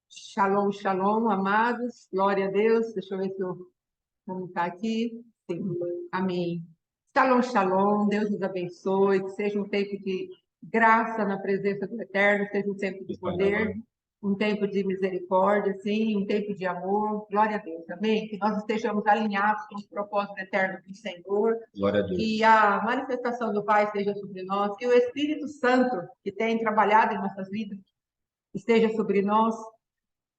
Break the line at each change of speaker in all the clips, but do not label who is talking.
Shalom, shalom, amados. Glória a Deus. Deixa eu ver se eu vou estar aqui. Sim. Amém. Shalom, shalom. Deus nos abençoe. Que seja um tempo de graça na presença do Eterno, seja um tempo de poder, um tempo de misericórdia, sim, um tempo de amor. Glória a Deus. Amém. Que nós estejamos alinhados com o propósito eterno do Senhor.
Glória a Deus.
Que a manifestação do Pai esteja sobre nós, que o Espírito Santo, que tem trabalhado em nossas vidas, esteja sobre nós.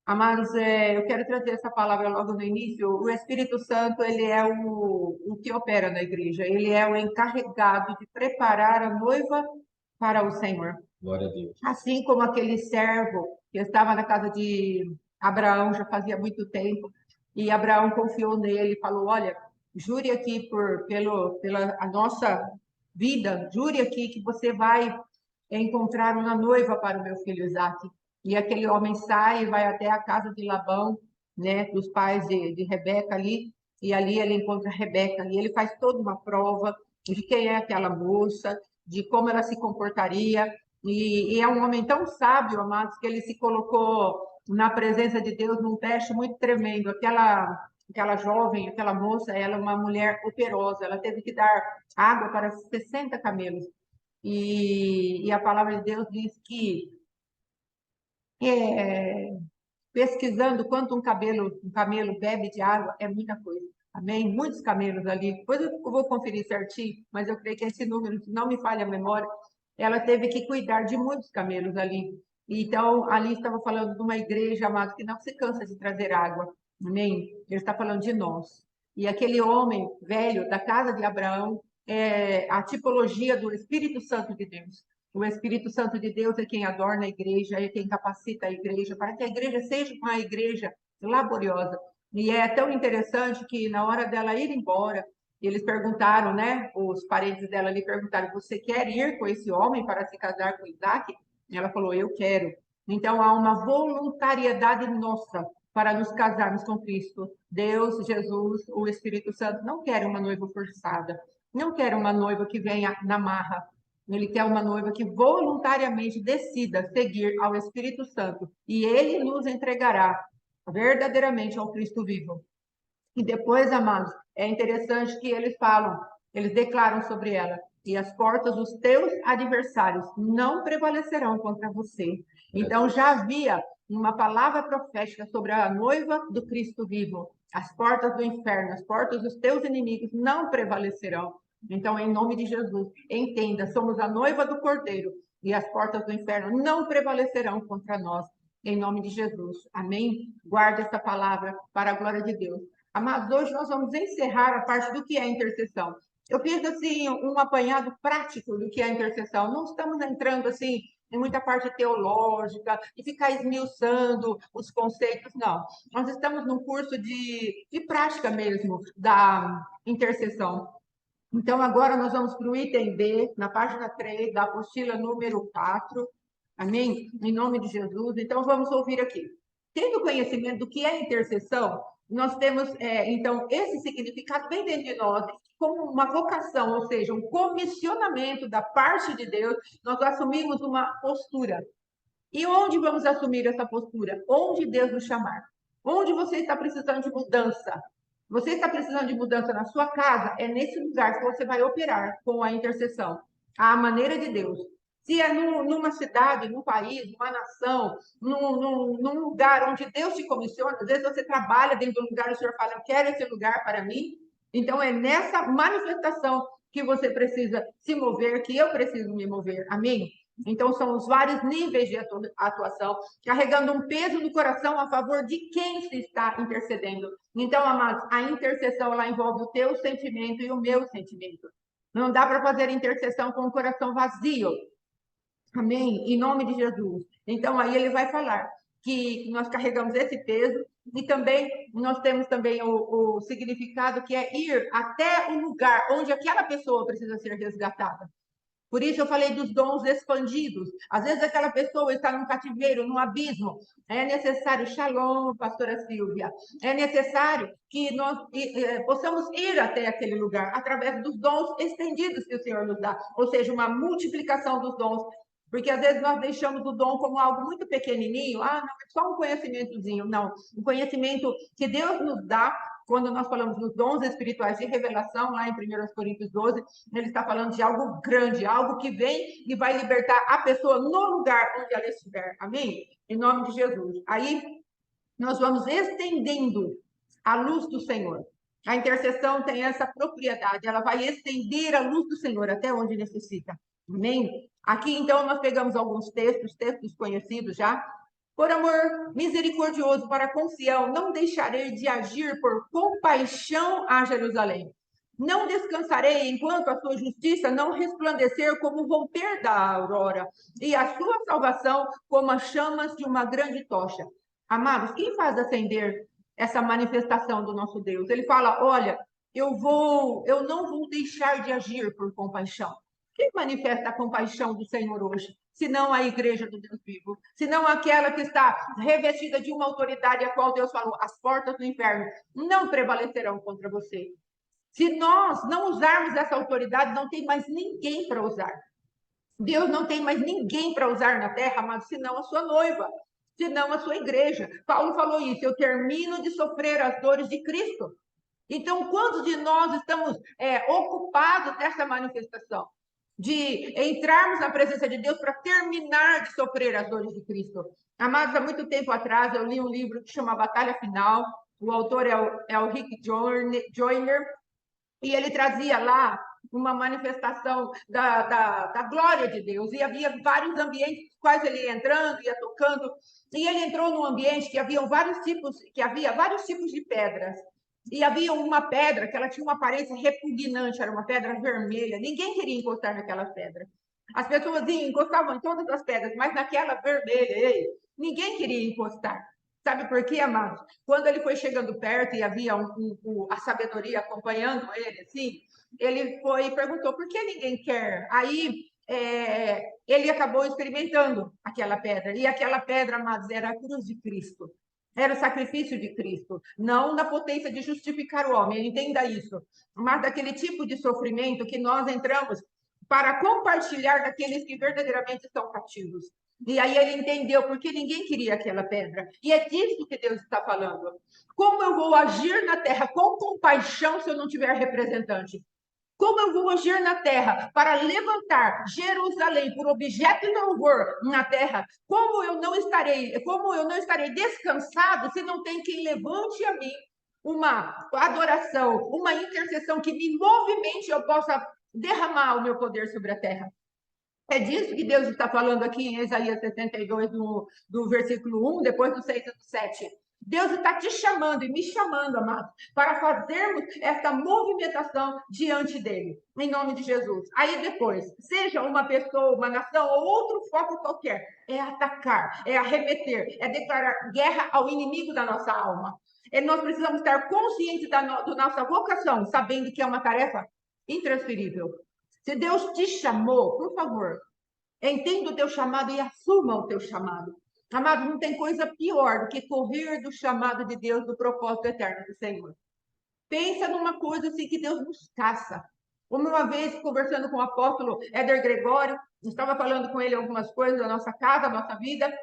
Amados, eu quero trazer essa palavra logo no início. O Espírito Santo, ele é o que opera na igreja. Ele é o encarregado de preparar a noiva para o Senhor.
Glória a Deus.
Assim como aquele servo que estava na casa de Abraão já fazia muito tempo, e Abraão confiou nele e falou: olha, jure aqui pela a nossa vida, jure aqui que você vai encontrar uma noiva para o meu filho Isaque. E aquele homem sai e vai até a casa de Labão, né, dos pais de Rebeca ali, e ali ele encontra Rebeca, e ele faz toda uma prova de quem é aquela moça, de como ela se comportaria, e é um homem tão sábio, amados, que ele se colocou na presença de Deus num teste muito tremendo. Aquela jovem, aquela moça, ela é uma mulher operosa, ela teve que dar água para 60 camelos. E a palavra de Deus diz que, é, pesquisando quanto um camelo bebe de água, é muita coisa. Amém? Muitos camelos ali. Depois eu vou conferir certinho, mas eu creio que esse número, se não me falha a memória, ela teve que cuidar de muitos camelos ali. Então, ali estava falando de uma igreja, amado, que não se cansa de trazer água. Amém? Ele está falando de nós. E aquele homem velho da casa de Abraão é a tipologia do Espírito Santo de Deus. O Espírito Santo de Deus é quem adorna a igreja, é quem capacita a igreja, para que a igreja seja uma igreja laboriosa. E é tão interessante que, na hora dela ir embora, eles perguntaram, né? Os parentes dela lhe perguntaram: você quer ir com esse homem para se casar com Isaac? E ela falou: eu quero. Então há uma voluntariedade nossa para nos casarmos com Cristo. Deus, Jesus, o Espírito Santo não quer uma noiva forçada, não quer uma noiva que venha na marra. Ele quer uma noiva que voluntariamente decida seguir ao Espírito Santo e ele nos entregará verdadeiramente ao Cristo vivo. E depois, amados, é interessante que eles falam, eles declaram sobre ela: e as portas dos teus adversários não prevalecerão contra você. Então já havia uma palavra profética sobre a noiva do Cristo vivo. As portas do inferno, as portas dos teus inimigos não prevalecerão. Então, em nome de Jesus, entenda, somos a noiva do Cordeiro e as portas do inferno não prevalecerão contra nós. Em nome de Jesus. Amém? Guarde essa palavra para a glória de Deus. Amados, hoje nós vamos encerrar a parte do que é intercessão. Eu fiz, assim, um apanhado prático do que é intercessão. Não estamos entrando, assim, em muita parte teológica e ficar esmiuçando os conceitos, não. Nós estamos num curso de prática mesmo da intercessão. Então, agora nós vamos para o item B, na página 3 da apostila número 4. Amém? Em nome de Jesus. Então, vamos ouvir aqui. Tendo conhecimento do que é intercessão, nós temos, então, esse significado bem dentro de nós, como uma vocação, ou seja, um comissionamento da parte de Deus, nós assumimos uma postura. E onde vamos assumir essa postura? Onde Deus nos chamar. Onde você está precisando de mudança? Você está precisando de mudança na sua casa? É nesse lugar que você vai operar com a intercessão, à maneira de Deus. Se é numa cidade, num país, numa nação, num lugar onde Deus te comissiona, às vezes você trabalha dentro do lugar e o Senhor fala: eu quero esse lugar para mim. Então é nessa manifestação que você precisa se mover, que eu preciso me mover. Amém? Então, são os vários níveis de atuação, carregando um peso no coração a favor de quem se está intercedendo. Então, amados, a intercessão ela envolve o teu sentimento e o meu sentimento. Não dá para fazer intercessão com o coração vazio. Amém? Em nome de Jesus. Então, aí ele vai falar que nós carregamos esse peso e também nós temos também o significado que é ir até o lugar onde aquela pessoa precisa ser resgatada. Por isso eu falei dos dons expandidos. Às vezes aquela pessoa está num cativeiro, num abismo. É necessário, shalom, pastora Silvia, é necessário que nós possamos ir até aquele lugar através dos dons estendidos que o Senhor nos dá. Ou seja, uma multiplicação dos dons Porque às vezes nós deixamos o dom como algo muito pequenininho. Ah, não, é só um conhecimentozinho. Não, um conhecimento que Deus nos dá, quando nós falamos dos dons espirituais de revelação, lá em 1 Coríntios 12, ele está falando de algo grande, algo que vem e vai libertar a pessoa no lugar onde ela estiver. Amém? Em nome de Jesus. Aí nós vamos estendendo a luz do Senhor. A intercessão tem essa propriedade, ela vai estender a luz do Senhor até onde necessita. Amém? Aqui, então, nós pegamos alguns textos conhecidos já. Por amor misericordioso para com Sião, não deixarei de agir por compaixão a Jerusalém. Não descansarei enquanto a sua justiça não resplandecer como o romper da aurora, e a sua salvação como as chamas de uma grande tocha. Amados, quem faz acender essa manifestação do nosso Deus? Ele fala: olha, eu não vou deixar de agir por compaixão. Quem manifesta a compaixão do Senhor hoje? Senão a igreja do Deus vivo, senão aquela que está revestida de uma autoridade a qual Deus falou: as portas do inferno não prevalecerão contra você. Se nós não usarmos essa autoridade, não tem mais ninguém para usar. Deus não tem mais ninguém para usar na terra, mas senão a sua noiva, senão a sua igreja. Paulo falou isso: eu termino de sofrer as dores de Cristo. Então, quantos de nós estamos ocupados dessa manifestação? De entrarmos na presença de Deus para terminar de sofrer as dores de Cristo. Amados, há muito tempo atrás eu li um livro que chama Batalha Final. O autor é o Rick Joyner, e ele trazia lá uma manifestação da glória de Deus, e havia vários ambientes nos quais ele ia entrando, ia tocando, e ele entrou num ambiente que havia vários tipos de pedras, e havia uma pedra que ela tinha uma aparência repugnante, era uma pedra vermelha, ninguém queria encostar naquela pedra. As pessoas encostavam em todas as pedras, mas naquela vermelha, ninguém queria encostar. Sabe por quê, amados? Quando ele foi chegando perto e havia a sabedoria acompanhando ele, assim, ele foi e perguntou: por que ninguém quer? Aí ele acabou experimentando aquela pedra. E aquela pedra, amados, era a cruz de Cristo. Era o sacrifício de Cristo. Não da potência de justificar o homem, entenda isso. Mas daquele tipo de sofrimento que nós entramos para compartilhar daqueles que verdadeiramente estão cativos. E aí ele entendeu porque ninguém queria aquela pedra. E é disso que Deus está falando. Como eu vou agir na terra com compaixão se eu não tiver representante? Como eu vou agir na terra para levantar Jerusalém por objeto de louvor na terra? Como eu não estarei descansado se não tem quem levante a mim uma adoração, uma intercessão que me movimente, eu possa derramar o meu poder sobre a terra? É disso que Deus está falando aqui em Isaías 62, do versículo 1, depois do 6 e do 7. Deus está te chamando e me chamando, amado, para fazermos essa movimentação diante dele, em nome de Jesus. Aí depois, seja uma pessoa, uma nação ou outro foco qualquer, é atacar, é arremeter, é declarar guerra ao inimigo da nossa alma. Nós precisamos estar conscientes da nossa vocação, sabendo que é uma tarefa intransferível. Se Deus te chamou, por favor, entenda o teu chamado e assuma o teu chamado. Amado, não tem coisa pior do que correr do chamado de Deus, do propósito eterno do Senhor. Pensa numa coisa assim que Deus nos caça. Uma vez, conversando com o apóstolo Éder Gregório, estava falando com ele algumas coisas da nossa casa, da nossa vida,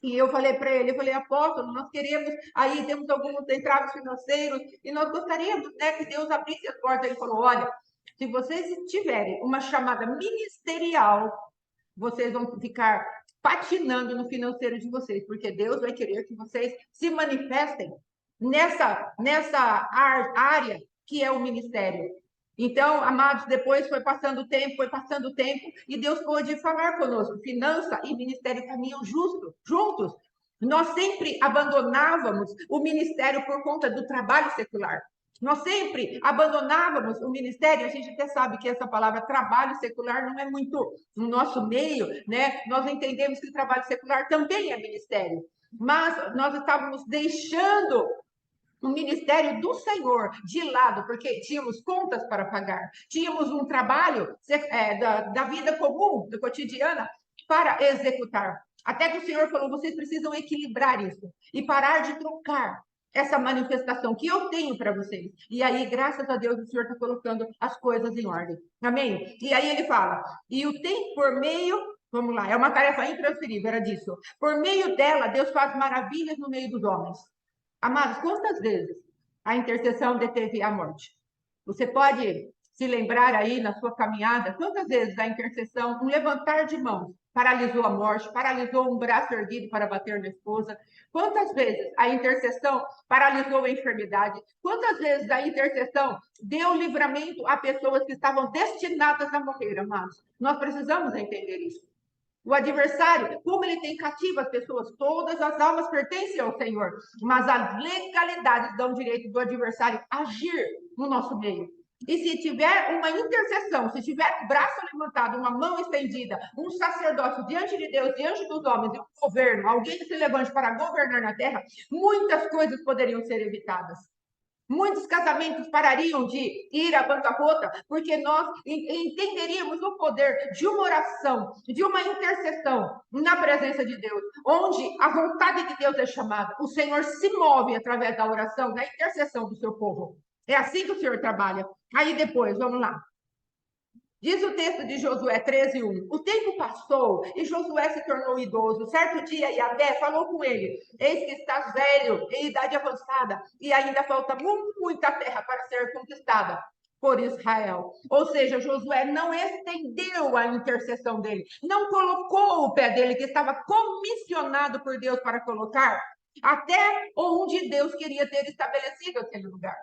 e eu falei para ele, apóstolo, nós queremos, aí temos alguns entraves financeiros, e nós gostaríamos, né, que Deus abrisse as portas. Ele falou: olha, se vocês tiverem uma chamada ministerial, vocês vão ficar patinando no financeiro de vocês, porque Deus vai querer que vocês se manifestem nessa área que é o ministério. Então, amados, depois foi passando o tempo, e Deus pôde falar conosco. Finança e ministério caminham juntos. Nós sempre abandonávamos o ministério por conta do trabalho secular. Nós sempre abandonávamos o ministério. A gente até sabe que essa palavra trabalho secular não é muito no nosso meio, né? Nós entendemos que o trabalho secular também é ministério. Mas nós estávamos deixando o ministério do Senhor de lado, porque tínhamos contas para pagar, tínhamos um trabalho da vida comum, da cotidiana, para executar. Até que o Senhor falou: vocês precisam equilibrar isso e parar de trocar essa manifestação que eu tenho para vocês. E aí, graças a Deus, o Senhor está colocando as coisas em ordem. Amém? E aí ele fala: e o tem por meio Vamos lá, é uma tarefa intransferível, era disso. Por meio dela, Deus faz maravilhas no meio dos homens. Amados, quantas vezes a intercessão deteve a morte? Você pode se lembrar aí na sua caminhada, quantas vezes a intercessão, um levantar de mãos, paralisou a morte, paralisou um braço erguido para bater na esposa? Quantas vezes a intercessão paralisou a enfermidade? Quantas vezes a intercessão deu livramento a pessoas que estavam destinadas a morrer, amados? Nós precisamos entender isso. O adversário, como ele tem cativo as pessoas, todas as almas pertencem ao Senhor, mas as legalidades dão direito do adversário agir no nosso meio. E se tiver uma intercessão, se tiver um braço levantado, uma mão estendida, um sacerdócio diante de Deus, diante dos homens, e um governo, alguém que se levante para governar na terra, muitas coisas poderiam ser evitadas. Muitos casamentos parariam de ir à bancarrota, porque nós entenderíamos o poder de uma oração, de uma intercessão na presença de Deus, onde a vontade de Deus é chamada. O Senhor se move através da oração, da intercessão do seu povo. É assim que o Senhor trabalha. Aí depois, vamos lá. Diz o texto de Josué 13:1. O tempo passou e Josué se tornou idoso. Certo dia, Yahvé falou com ele: Eis que estás velho, em idade avançada, e ainda falta muita terra para ser conquistada por Israel. Ou seja, Josué não estendeu a intercessão dele, não colocou o pé dele, que estava comissionado por Deus para colocar, até onde Deus queria ter estabelecido aquele lugar.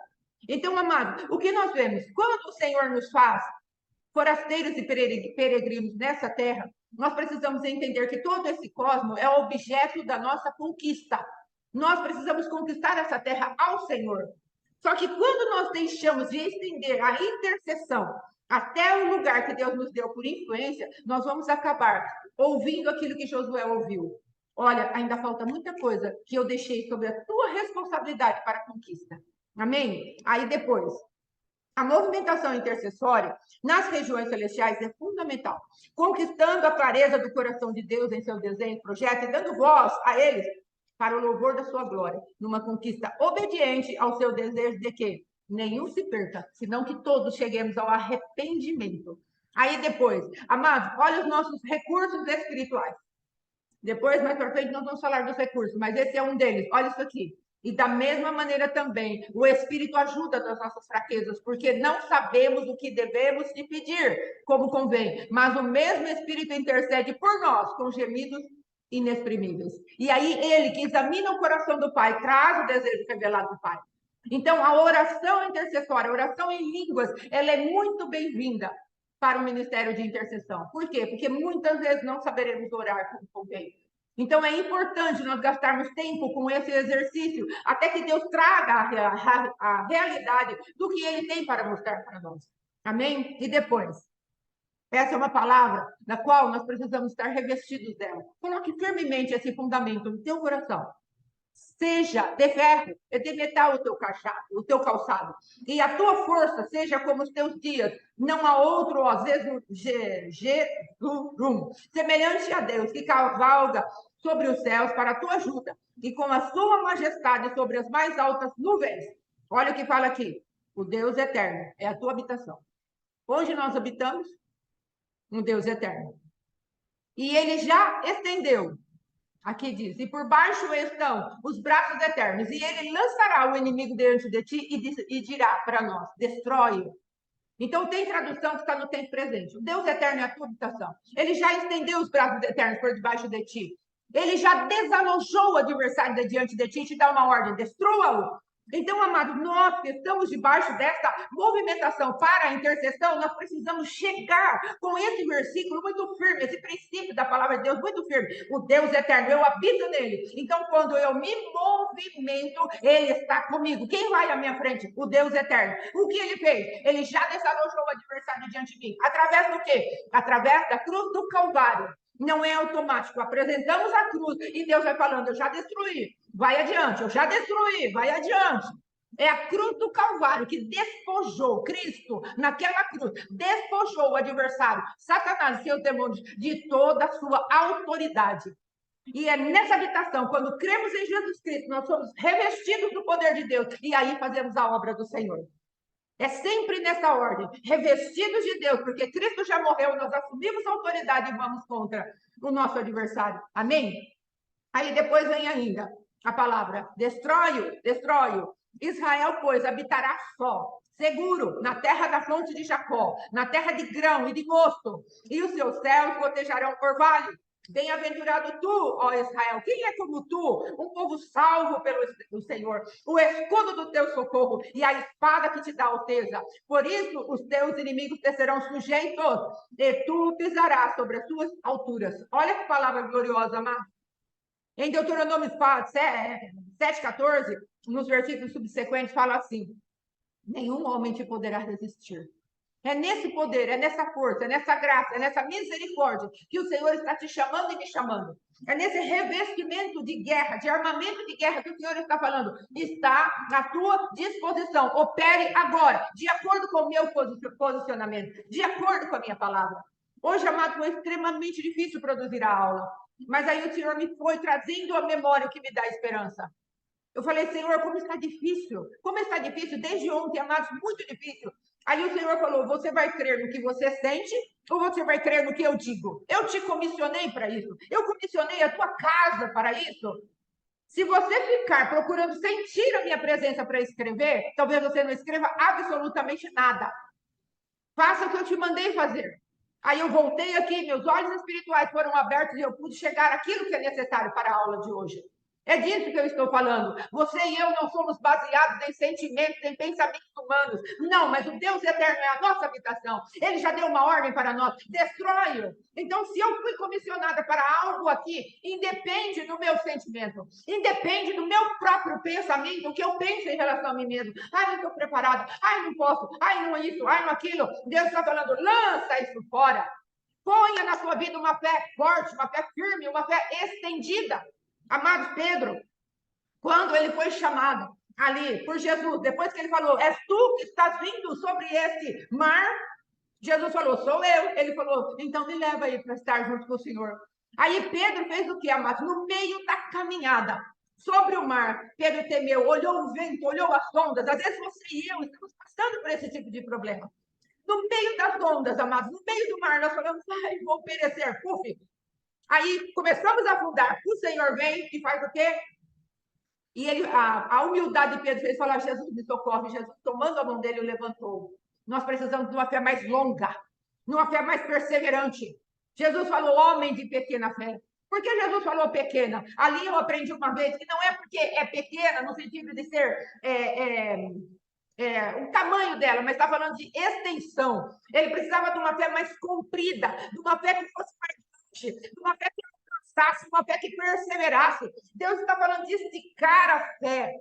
Então, amado, o que nós vemos? Quando o Senhor nos faz forasteiros e peregrinos nessa terra, nós precisamos entender que todo esse cosmos é objeto da nossa conquista. Nós precisamos conquistar essa terra ao Senhor. Só que quando nós deixamos de estender a intercessão até o lugar que Deus nos deu por influência, nós vamos acabar ouvindo aquilo que Josué ouviu. Olha, ainda falta muita coisa que eu deixei sobre a tua responsabilidade para a conquista. Amém? Aí depois, a movimentação intercessória nas regiões celestiais é fundamental, conquistando a clareza do coração de Deus em seu desenho, projeto, e dando voz a eles para o louvor da sua glória, numa conquista obediente ao seu desejo de que nenhum se perca, senão que todos cheguemos ao arrependimento. Aí depois, amados, olha os nossos recursos espirituais. Depois, mais para frente, nós vamos falar dos recursos, mas esse é um deles. Olha isso aqui. E da mesma maneira também, o Espírito ajuda nas nossas fraquezas, porque não sabemos o que devemos te pedir, como convém, mas o mesmo Espírito intercede por nós com gemidos inexprimíveis. E aí ele que examina o coração do Pai, traz o desejo revelado do Pai. Então, a oração intercessória, a oração em línguas, ela é muito bem-vinda para o ministério de intercessão. Por quê? Porque muitas vezes não saberemos orar como convém. Então, é importante nós gastarmos tempo com esse exercício, até que Deus traga a realidade do que Ele tem para mostrar para nós. Amém? E depois, essa é uma palavra na qual nós precisamos estar revestidos dela. Coloque firmemente esse fundamento no teu coração. Seja de ferro e de metal o teu calçado, e a tua força seja como os teus dias, não há outro, às vezes, semelhante a Deus, que cavalga sobre os céus para a tua ajuda, e com a sua majestade sobre as mais altas nuvens. Olha o que fala aqui, o Deus eterno é a tua habitação. Onde nós habitamos? Um Deus eterno. E ele já estendeu. Aqui diz, e por baixo estão os braços eternos, e ele lançará o inimigo diante de ti e dirá para nós, destrói-o. Então tem tradução que está no tempo presente. O Deus eterno é a tua habitação. Ele já estendeu os braços eternos por debaixo de ti. Ele já desalojou o adversário diante de ti e te dá uma ordem, destrua-o. Então, amados, nós que estamos debaixo dessa movimentação para a intercessão, nós precisamos chegar com esse versículo muito firme, esse princípio da palavra de Deus muito firme. O Deus eterno, eu habito nele. Então, quando eu me movimento, ele está comigo. Quem vai à minha frente? O Deus eterno. O que ele fez? Ele já desalojou o adversário diante de mim. Através do quê? Através da cruz do Calvário. Não é automático. Apresentamos a cruz e Deus vai falando, eu já destruí. Vai adiante, eu já destruí, vai adiante. É a cruz do Calvário que despojou Cristo naquela cruz, despojou o adversário, Satanás e seus demônios, de toda a sua autoridade. E é nessa habitação, quando cremos em Jesus Cristo, nós somos revestidos do poder de Deus e aí fazemos a obra do Senhor. É sempre nessa ordem, revestidos de Deus, porque Cristo já morreu, nós assumimos a autoridade e vamos contra o nosso adversário. Amém? Aí depois vem ainda a palavra, destrói-o, destrói-o. Israel, pois, habitará só, seguro, na terra da fonte de Jacó, na terra de grão e de mosto, e os seus céus gotejarão orvalho. Bem-aventurado tu, ó Israel, quem é como tu? Um povo salvo pelo Senhor, o escudo do teu socorro e a espada que te dá alteza. Por isso, os teus inimigos te serão sujeitos, e tu pisarás sobre as suas alturas. Olha que palavra gloriosa, amado. Em Deuteronômio 7,14, nos versículos subsequentes, fala assim: nenhum homem te poderá resistir. É nesse poder, é nessa força, é nessa graça, é nessa misericórdia que o Senhor está te chamando e me chamando. É nesse revestimento de guerra, de armamento de guerra que o Senhor está falando. Está à tua disposição. Opere agora, de acordo com o meu posicionamento, de acordo com a minha palavra. Hoje, amado, foi extremamente difícil produzir a aula. Mas aí o Senhor me foi trazendo à memória o que me dá esperança. Eu falei, Senhor, como está difícil. Como está difícil? Desde ontem, amados, muito difícil. Aí o Senhor falou, você vai crer no que você sente ou você vai crer no que eu digo? Eu te comissionei para isso. Eu comissionei a tua casa para isso. Se você ficar procurando sentir a minha presença para escrever, talvez você não escreva absolutamente nada. Faça o que eu te mandei fazer. Aí eu voltei aqui, meus olhos espirituais foram abertos e eu pude chegar àquilo que é necessário para a aula de hoje. É disso que eu estou falando. Você e eu não somos baseados em sentimentos, em pensamentos humanos. Não, mas o Deus eterno é a nossa habitação. Ele já deu uma ordem para nós. Destrói-o. Então, se eu fui comissionada para algo aqui, independe do meu sentimento, independe do meu próprio pensamento, o que eu penso em relação a mim mesmo. Ai, não estou preparado. Ai, não posso. Ai, não isso. Ai, não aquilo. Deus está falando, lança isso fora. Ponha na sua vida uma fé forte, uma fé firme, uma fé estendida. Amado Pedro, quando ele foi chamado ali por Jesus, depois que ele falou, és tu que estás vindo sobre esse mar? Jesus falou, sou eu. Ele falou, então me leva aí para estar junto com o Senhor. Aí Pedro fez o que, amado? No meio da caminhada, sobre o mar, Pedro temeu, olhou o vento, olhou as ondas. Às vezes você e eu estamos passando por esse tipo de problema. No meio das ondas, amados, no meio do mar, nós falamos, ai, vou perecer, puf. Aí começamos a afundar. O Senhor vem e faz o quê? E ele, a humildade de Pedro fez falar: Jesus me socorre. Jesus, tomando a mão dele, o levantou. Nós precisamos de uma fé mais longa, de uma fé mais perseverante. Jesus falou: homem de pequena fé. Por que Jesus falou pequena? Ali eu aprendi uma vez que não é porque é pequena no sentido de ser o tamanho dela, mas está falando de extensão. Ele precisava de uma fé mais comprida, de uma fé que fosse mais longe, de uma fé que alcançasse, uma fé que perseverasse. Deus está falando de esticar a fé,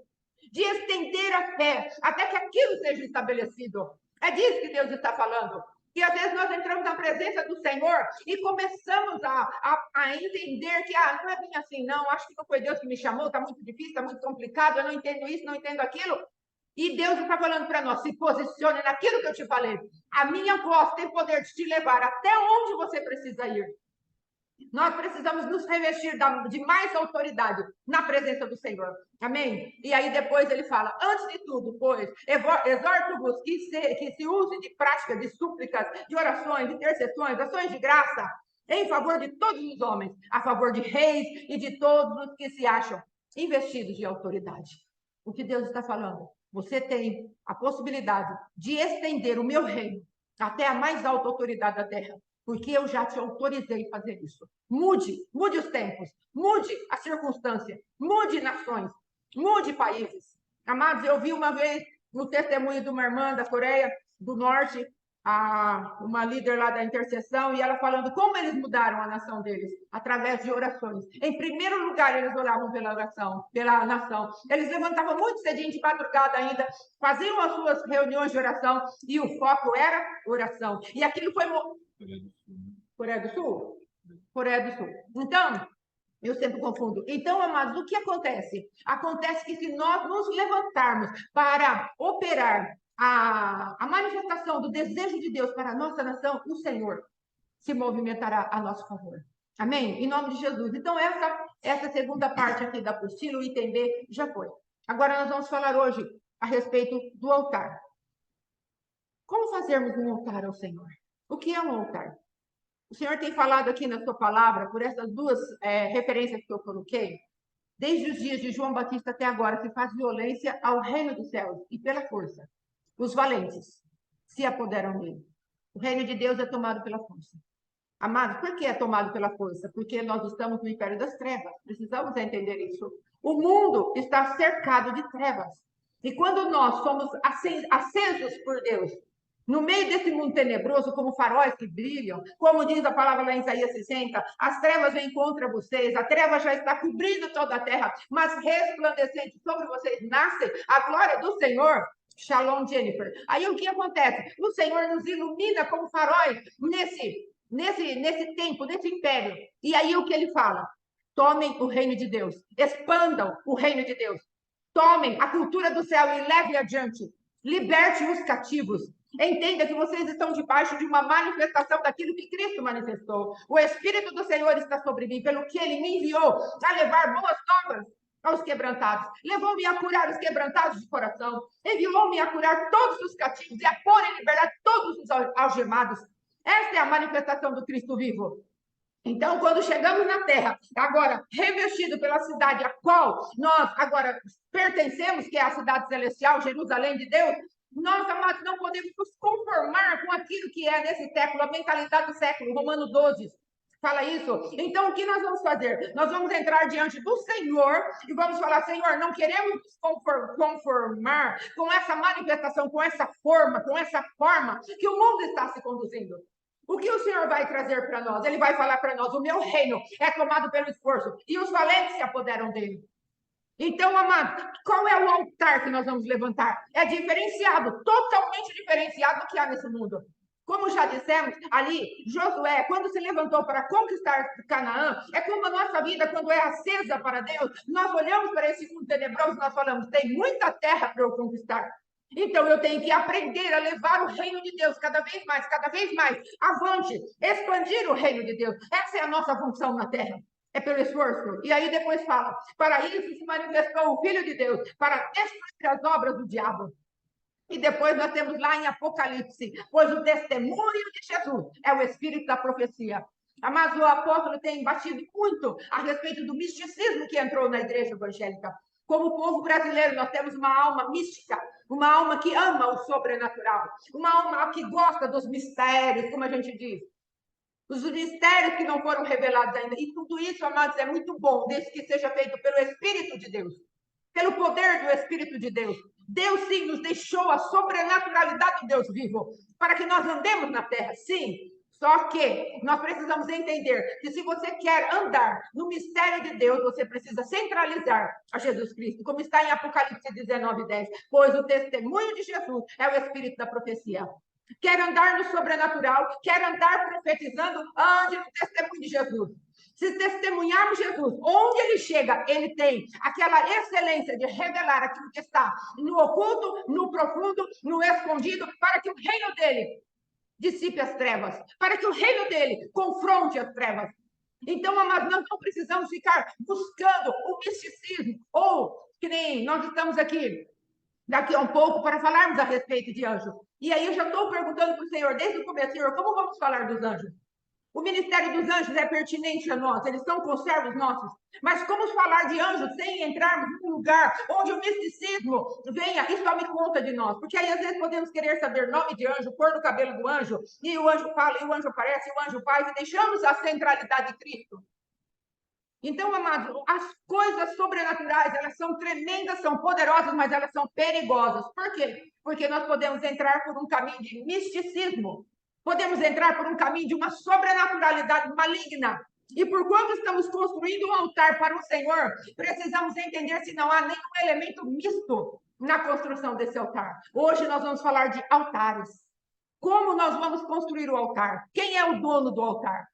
de estender a fé, até que aquilo seja estabelecido. É disso que Deus está falando. E às vezes nós entramos na presença do Senhor e começamos a entender que não é bem assim, não, acho que não foi Deus que me chamou, está muito difícil, está muito complicado, eu não entendo isso, não entendo aquilo. E Deus está falando para nós, se posicione naquilo que eu te falei. A minha voz tem poder de te levar até onde você precisa ir. Nós precisamos nos revestir de mais autoridade na presença do Senhor. Amém? E aí depois ele fala, antes de tudo, pois, exorto-vos que se use de prática, de súplicas, de orações, de intercessões, ações de graça, em favor de todos os homens, a favor de reis e de todos os que se acham investidos de autoridade. O que Deus está falando? Você tem a possibilidade de estender o meu reino até a mais alta autoridade da terra, porque eu já te autorizei a fazer isso. Mude os tempos, mude a circunstância, mude nações, mude países. Amados, eu vi uma vez no testemunho de uma irmã da Coreia do Norte, uma líder lá da intercessão, e ela falando como eles mudaram a nação deles, através de orações. Em primeiro lugar, eles oravam pela oração, pela nação. Eles levantavam muito cedinho de madrugada ainda, faziam as suas reuniões de oração, e o foco era oração. E aquilo foi... Coreia do Sul? Coreia do Sul. Então, eu sempre confundo. Então, amados, o que acontece? Acontece que se nós nos levantarmos para operar a manifestação do desejo de Deus para a nossa nação, o Senhor se movimentará a nosso favor. Amém? Em nome de Jesus. Então, essa segunda parte aqui da apostila, o item B, já foi. Agora nós vamos falar hoje a respeito do altar. Como fazermos um altar ao Senhor? O que é um altar? O Senhor tem falado aqui na sua palavra, por essas duas referências que eu coloquei, desde os dias de João Batista até agora, se faz violência ao reino dos céus e pela força. Os valentes se apoderam dele. O reino de Deus é tomado pela força. Amados, por que é tomado pela força? Porque nós estamos no império das trevas. Precisamos entender isso. O mundo está cercado de trevas. E quando nós somos acesos por Deus, no meio desse mundo tenebroso, como faróis que brilham, como diz a palavra lá em Isaías 60, as trevas vêm contra vocês, a treva já está cobrindo toda a terra, mas resplandecente sobre vocês nasce a glória do Senhor. Shalom, Jennifer. Aí o que acontece? O Senhor nos ilumina como faróis nesse tempo, nesse império. E aí o que ele fala? Tomem o reino de Deus, expandam o reino de Deus, tomem a cultura do céu e levem adiante, liberte os cativos. Entenda que vocês estão debaixo de uma manifestação daquilo que Cristo manifestou. O Espírito do Senhor está sobre mim, pelo que ele me enviou a levar boas novas aos quebrantados. Levou-me a curar os quebrantados de coração. Enviou-me a curar todos os cativos e a pôr em liberdade todos os algemados. Esta é a manifestação do Cristo vivo. Então, quando chegamos na terra, agora revestido pela cidade a qual nós agora pertencemos, que é a cidade celestial, Jerusalém de Deus, nós, amados, não podemos nos conformar com aquilo que é nesse século, a mentalidade do século, Romano 12 fala isso. Então, o que nós vamos fazer? Nós vamos entrar diante do Senhor e vamos falar, Senhor, não queremos nos conformar com essa manifestação, com essa forma que o mundo está se conduzindo. O que o Senhor vai trazer para nós? Ele vai falar para nós, o meu reino é tomado pelo esforço e os valentes se apoderam dele. Então, amado, qual é o altar que nós vamos levantar? É diferenciado, totalmente diferenciado do que há nesse mundo. Como já dissemos ali, Josué, quando se levantou para conquistar Canaã, é como a nossa vida, quando é acesa para Deus, nós olhamos para esse mundo tenebroso e nós falamos, tem muita terra para eu conquistar. Então, eu tenho que aprender a levar o reino de Deus cada vez mais, avante, expandir o reino de Deus. Essa é a nossa função na terra. É pelo esforço. E aí depois fala, para isso se manifestou o Filho de Deus, para destruir as obras do diabo. E depois nós temos lá em Apocalipse, pois o testemunho de Jesus é o espírito da profecia. Mas o apóstolo tem batido muito a respeito do misticismo que entrou na igreja evangélica. Como povo brasileiro, nós temos uma alma mística, uma alma que ama o sobrenatural, uma alma que gosta dos mistérios, como a gente diz. Os mistérios que não foram revelados ainda. E tudo isso, amados, é muito bom, desde que seja feito pelo Espírito de Deus, pelo poder do Espírito de Deus. Deus, sim, nos deixou a sobrenaturalidade do Deus vivo, para que nós andemos na terra, sim. Só que nós precisamos entender que se você quer andar no mistério de Deus, você precisa centralizar a Jesus Cristo, como está em Apocalipse 19:10. Pois o testemunho de Jesus é o Espírito da profecia. Quer andar no sobrenatural, quer andar profetizando, ande no testemunho de Jesus. Se testemunharmos Jesus, onde ele chega, ele tem aquela excelência de revelar aquilo que está no oculto, no profundo, no escondido, para que o reino dele dissipe as trevas, para que o reino dele confronte as trevas. Então, amados, nós não precisamos ficar buscando o misticismo, ou que nem nós estamos aqui daqui a um pouco para falarmos a respeito de anjos. E aí eu já estou perguntando para o Senhor, desde o começo, Senhor, como vamos falar dos anjos? O ministério dos anjos é pertinente a nós, eles são conservos nossos. Mas como falar de anjos sem entrarmos num lugar onde o misticismo venha e tome conta de nós? Porque aí às vezes podemos querer saber nome de anjo, cor do cabelo do anjo, e o anjo fala, e o anjo aparece, e o anjo faz, e deixamos a centralidade de Cristo. Então, amados, as coisas sobrenaturais, elas são tremendas, são poderosas, mas elas são perigosas. Por quê? Porque nós podemos entrar por um caminho de misticismo, podemos entrar por um caminho de uma sobrenaturalidade maligna. E por quanto estamos construindo um altar para o Senhor, precisamos entender se não há nenhum elemento misto na construção desse altar. Hoje nós vamos falar de altares. Como nós vamos construir o altar? Quem é o dono do altar?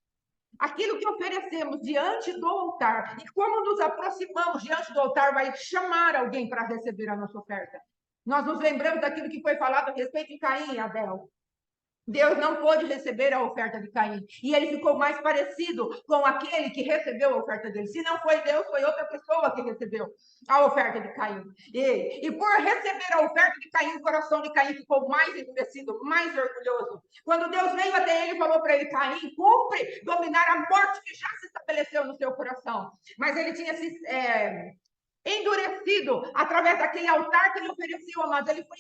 Aquilo que oferecemos diante do altar e como nos aproximamos diante do altar vai chamar alguém para receber a nossa oferta. Nós nos lembramos daquilo que foi falado a respeito de Caim e Abel. Deus não pôde receber a oferta de Caim. E ele ficou mais parecido com aquele que recebeu a oferta dele. Se não foi Deus, foi outra pessoa que recebeu a oferta de Caim. E por receber a oferta de Caim, o coração de Caim ficou mais endurecido, mais orgulhoso. Quando Deus veio até ele e falou para ele: Caim, cumpre dominar a morte que já se estabeleceu no seu coração. Mas ele tinha se endurecido através daquele altar que ele ofereceu, amados. Ele foi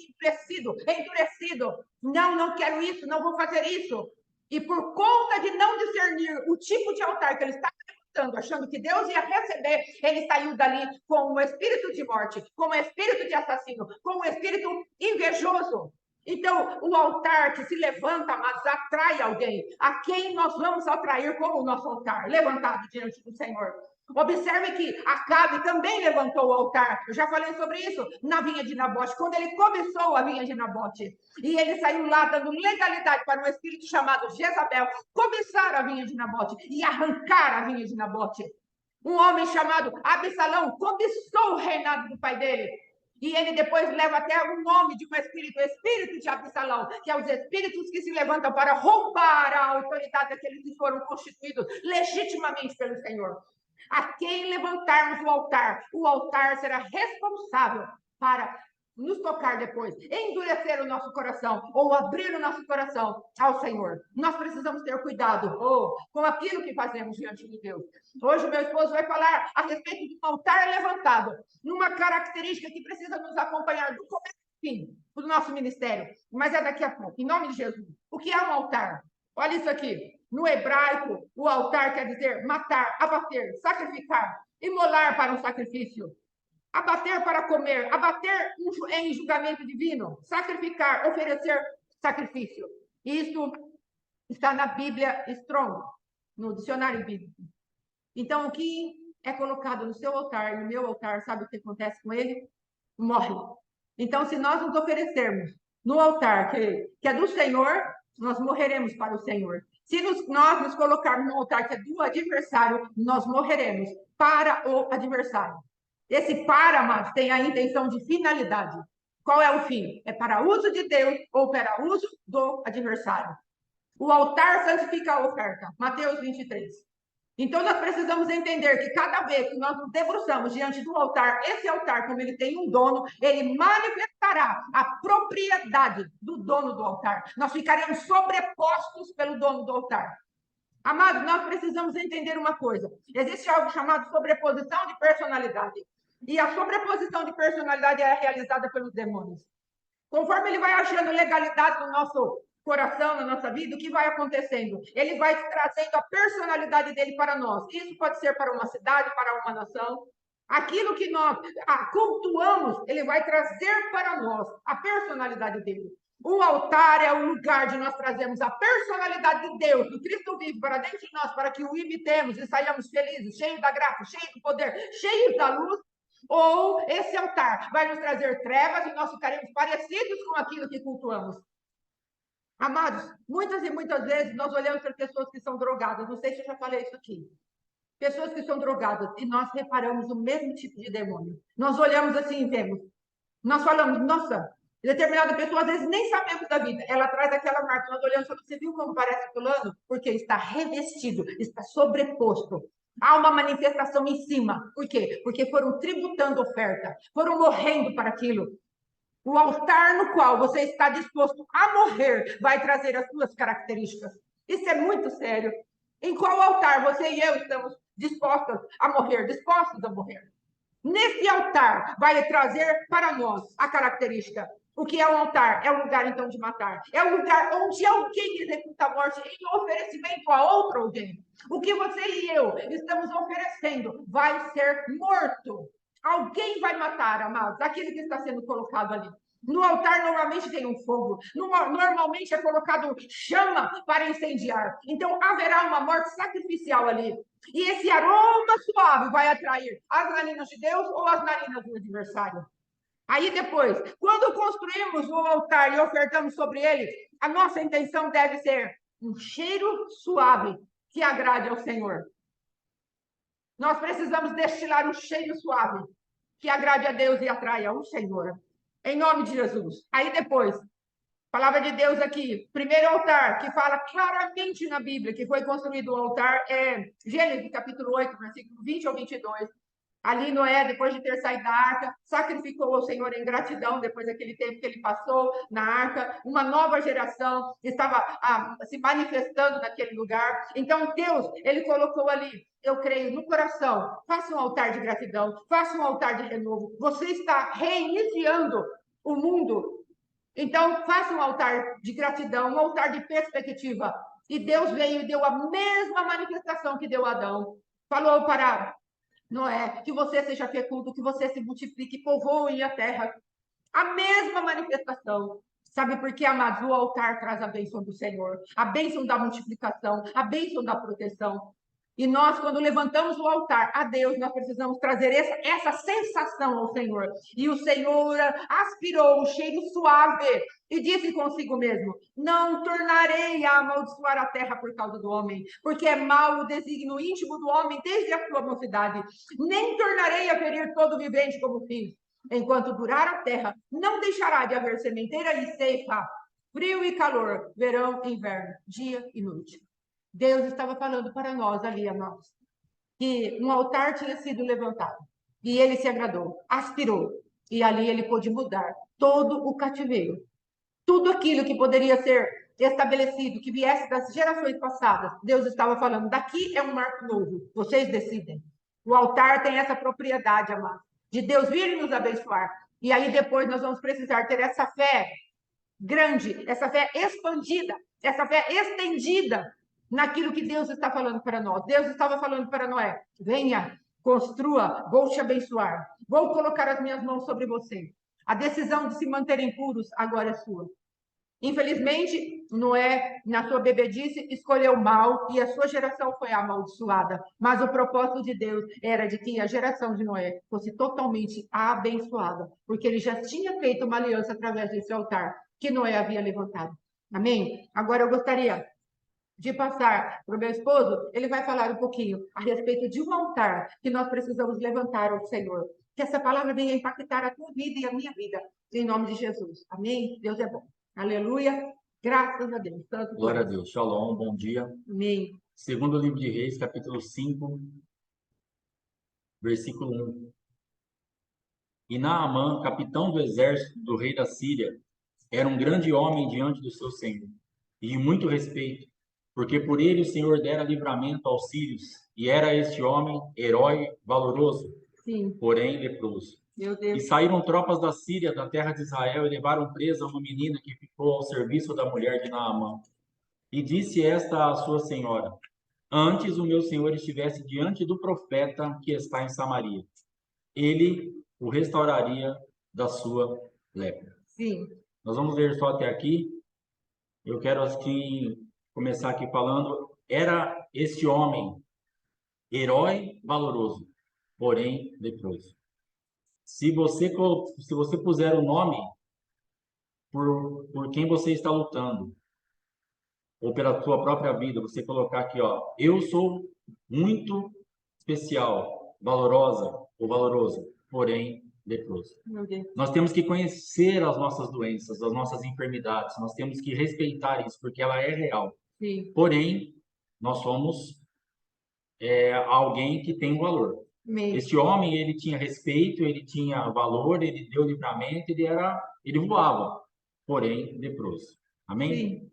endurecido. Não, não quero isso, não vou fazer isso. E por conta de não discernir o tipo de altar que ele estava levantando, achando que Deus ia receber, ele saiu dali com um espírito de morte, com um espírito de assassino, com um espírito invejoso. Então, o altar que se levanta, amados, atrai alguém. A quem nós vamos atrair como o nosso altar, levantado diante do Senhor. Observe que Acabe também levantou o altar. Eu já falei sobre isso na vinha de Nabote, quando ele começou a vinha de Nabote. E ele saiu lá dando legalidade para um espírito chamado Jezabel começar a vinha de Nabote e arrancar a vinha de Nabote. Um homem chamado Absalão cobiçou o reinado do pai dele. E ele depois leva até o nome de um espírito, o espírito de Absalão, que é os espíritos que se levantam para roubar a autoridade daqueles que foram constituídos legitimamente pelo Senhor. A quem levantarmos o altar será responsável para nos tocar depois, endurecer o nosso coração ou abrir o nosso coração ao Senhor. Nós precisamos ter cuidado com aquilo que fazemos diante de Deus. Hoje o meu esposo vai falar a respeito de um altar levantado, numa característica que precisa nos acompanhar do começo ao fim do nosso ministério, mas é daqui a pouco, em nome de Jesus. O que é um altar? Olha isso aqui. No hebraico, o altar quer dizer matar, abater, sacrificar, imolar para um sacrifício, abater para comer, abater em julgamento divino, sacrificar, oferecer sacrifício. Isso está na Bíblia Strong, no dicionário bíblico. Então, o que é colocado no seu altar, no meu altar, sabe o que acontece com ele? Morre. Então, se nós nos oferecermos no altar que é do Senhor, nós morreremos para o Senhor. Se nós nos colocarmos no altar que é do adversário, nós morreremos para o adversário. Esse para, amados, tem a intenção de finalidade. Qual é o fim? É para uso de Deus ou para uso do adversário. O altar santifica a oferta. Mateus 23. Então, nós precisamos entender que cada vez que nós nos debruçamos diante do altar, esse altar, como ele tem um dono, ele manifestará a propriedade do dono do altar. Nós ficaremos sobrepostos pelo dono do altar. Amados, nós precisamos entender uma coisa. Existe algo chamado sobreposição de personalidade. E a sobreposição de personalidade é realizada pelos demônios. Conforme ele vai achando legalidade no nosso coração, na nossa vida, o que vai acontecendo? Ele vai trazendo a personalidade dele para nós. Isso pode ser para uma cidade, para uma nação. Aquilo que nós cultuamos, ele vai trazer para nós a personalidade dele. O altar é o lugar de nós trazermos a personalidade de Deus, do Cristo vivo, para dentro de nós, para que o imitemos e saiamos felizes, cheios da graça, cheios do poder, cheios da luz. Ou esse altar vai nos trazer trevas e nós ficaremos parecidos com aquilo que cultuamos. Amados, muitas e muitas vezes nós olhamos para pessoas que são drogadas. Não sei se eu já falei isso aqui. Pessoas que são drogadas e nós reparamos o mesmo tipo de demônio. Nós olhamos assim e vemos. Nós falamos, nossa, determinada pessoa às vezes nem sabemos da vida. Ela traz aquela marca. Nós olhamos e falamos, você viu como parece fulano? Porque está revestido, está sobreposto. Há uma manifestação em cima. Por quê? Porque foram tributando oferta, foram morrendo para aquilo. O altar no qual você está disposto a morrer vai trazer as suas características. Isso é muito sério. Em qual altar você e eu estamos dispostos a morrer? Dispostos a morrer. Nesse altar vai trazer para nós a característica. O que é um altar? É um lugar, então, de matar. É um lugar onde alguém executa a morte em oferecimento a outro alguém. O que você e eu estamos oferecendo vai ser morto. Alguém vai matar, amados, aquele que está sendo colocado ali. No altar, normalmente tem um fogo. Normalmente é colocado chama para incendiar. Então, haverá uma morte sacrificial ali. E esse aroma suave vai atrair as narinas de Deus ou as narinas do adversário. Aí depois, quando construímos o altar e ofertamos sobre ele, a nossa intenção deve ser um cheiro suave que agrade ao Senhor. Nós precisamos destilar um cheiro suave que agrade a Deus e atraia o Senhor. Em nome de Jesus. Aí depois, Palavra de Deus aqui, primeiro altar, que fala claramente na Bíblia que foi construído o altar, é Gênesis capítulo 8, versículo 20 ao 22. Ali Noé, depois de ter saído da arca, sacrificou ao Senhor em gratidão, depois daquele tempo que ele passou na arca. Uma nova geração estava se manifestando naquele lugar. Então Deus, ele colocou ali, eu creio, no coração, faça um altar de gratidão, faça um altar de renovo. Você está reiniciando o mundo. Então, faça um altar de gratidão, um altar de perspectiva. E Deus veio e deu a mesma manifestação que deu a Adão. Falou para Noé, que você seja fecundo, que você se multiplique, povoe a terra. A mesma manifestação. Sabe por quê, amados? O altar traz a bênção do Senhor, a bênção da multiplicação, a bênção da proteção. E nós, quando levantamos o altar a Deus, nós precisamos trazer essa sensação ao Senhor. E o Senhor aspirou um cheiro suave e disse consigo mesmo: não tornarei a amaldiçoar a terra por causa do homem, porque é mau o desígnio íntimo do homem desde a sua mocidade. Nem tornarei a ferir todo vivente como fiz. Enquanto durar a terra, não deixará de haver sementeira e ceifa, frio e calor, verão e inverno, dia e noite. Deus estava falando para nós ali, amados, que um altar tinha sido levantado e ele se agradou, aspirou, e ali ele pôde mudar todo o cativeiro. Tudo aquilo que poderia ser estabelecido, que viesse das gerações passadas, Deus estava falando, daqui é um marco novo, vocês decidem. O altar tem essa propriedade, amados, de Deus vir e nos abençoar. E aí depois nós vamos precisar ter essa fé grande, essa fé expandida, essa fé estendida naquilo que Deus está falando para nós. Deus estava falando para Noé: venha, construa, vou te abençoar, vou colocar as minhas mãos sobre você. A decisão de se manterem puros agora é sua. Infelizmente, Noé, na sua bebedice, escolheu mal e a sua geração foi amaldiçoada. Mas o propósito de Deus era de que a geração de Noé fosse totalmente abençoada, porque ele já tinha feito uma aliança através desse altar que Noé havia levantado. Amém? Agora eu gostaria de passar para o meu esposo, ele vai falar um pouquinho a respeito de um altar que nós precisamos levantar ao Senhor. Que essa palavra venha impactar a tua vida e a minha vida, em nome de Jesus. Amém? Deus é bom. Aleluia. Graças a Deus.
Glória a Deus. Shalom, bom dia.
Amém.
Segundo livro de Reis, capítulo 5, versículo 1. E Naamã, capitão do exército do rei da Síria, era um grande homem diante do seu senhor, e de muito respeito, porque por ele o Senhor dera livramento aos sírios, e era este homem herói valoroso,
Sim.
porém leproso.
Meu Deus.
E saíram tropas da Síria, da terra de Israel, e levaram presa uma menina que ficou ao serviço da mulher de Naamã. E disse esta à sua senhora: antes o meu senhor estivesse diante do profeta que está em Samaria, ele o restauraria da sua lepra.
Sim.
Nós vamos ler só até aqui. Eu quero assim começar aqui falando: era este homem herói valoroso, porém leproso. Se você puser o nome por quem você está lutando, ou pela sua própria vida, você colocar aqui, ó, eu sou muito especial, valorosa ou valoroso, porém leproso.
Meu Deus.
Nós temos que conhecer as nossas doenças, as nossas enfermidades, nós temos que respeitar isso, porque ela é real.
Sim.
Porém, nós somos alguém que tem valor.
Amém.
Este homem, ele tinha respeito, ele tinha valor, ele deu livramento, ele voava, porém leproso. Amém?
Sim.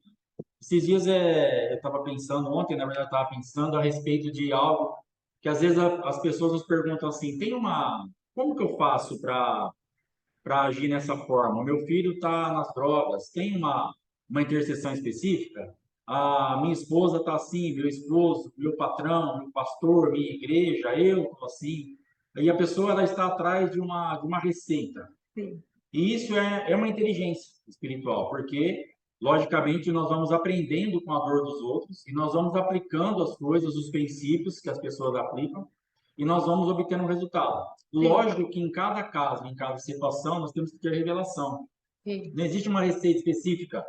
Esses dias eu estava pensando, ontem na verdade eu estava pensando a respeito de algo que às vezes as pessoas nos perguntam assim, como que eu faço para agir nessa forma? O meu filho está nas drogas, tem uma intercessão específica? A minha esposa está assim, meu esposo, meu patrão, meu pastor, minha igreja, eu estou assim. E a pessoa ela está atrás de uma receita.
Sim.
E isso é uma inteligência espiritual, porque, logicamente, nós vamos aprendendo com a dor dos outros e nós vamos aplicando as coisas, os princípios que as pessoas aplicam e nós vamos obtendo um resultado.
Sim.
Lógico que em cada caso, em cada situação, nós temos que ter revelação.
Sim.
Não existe uma receita específica.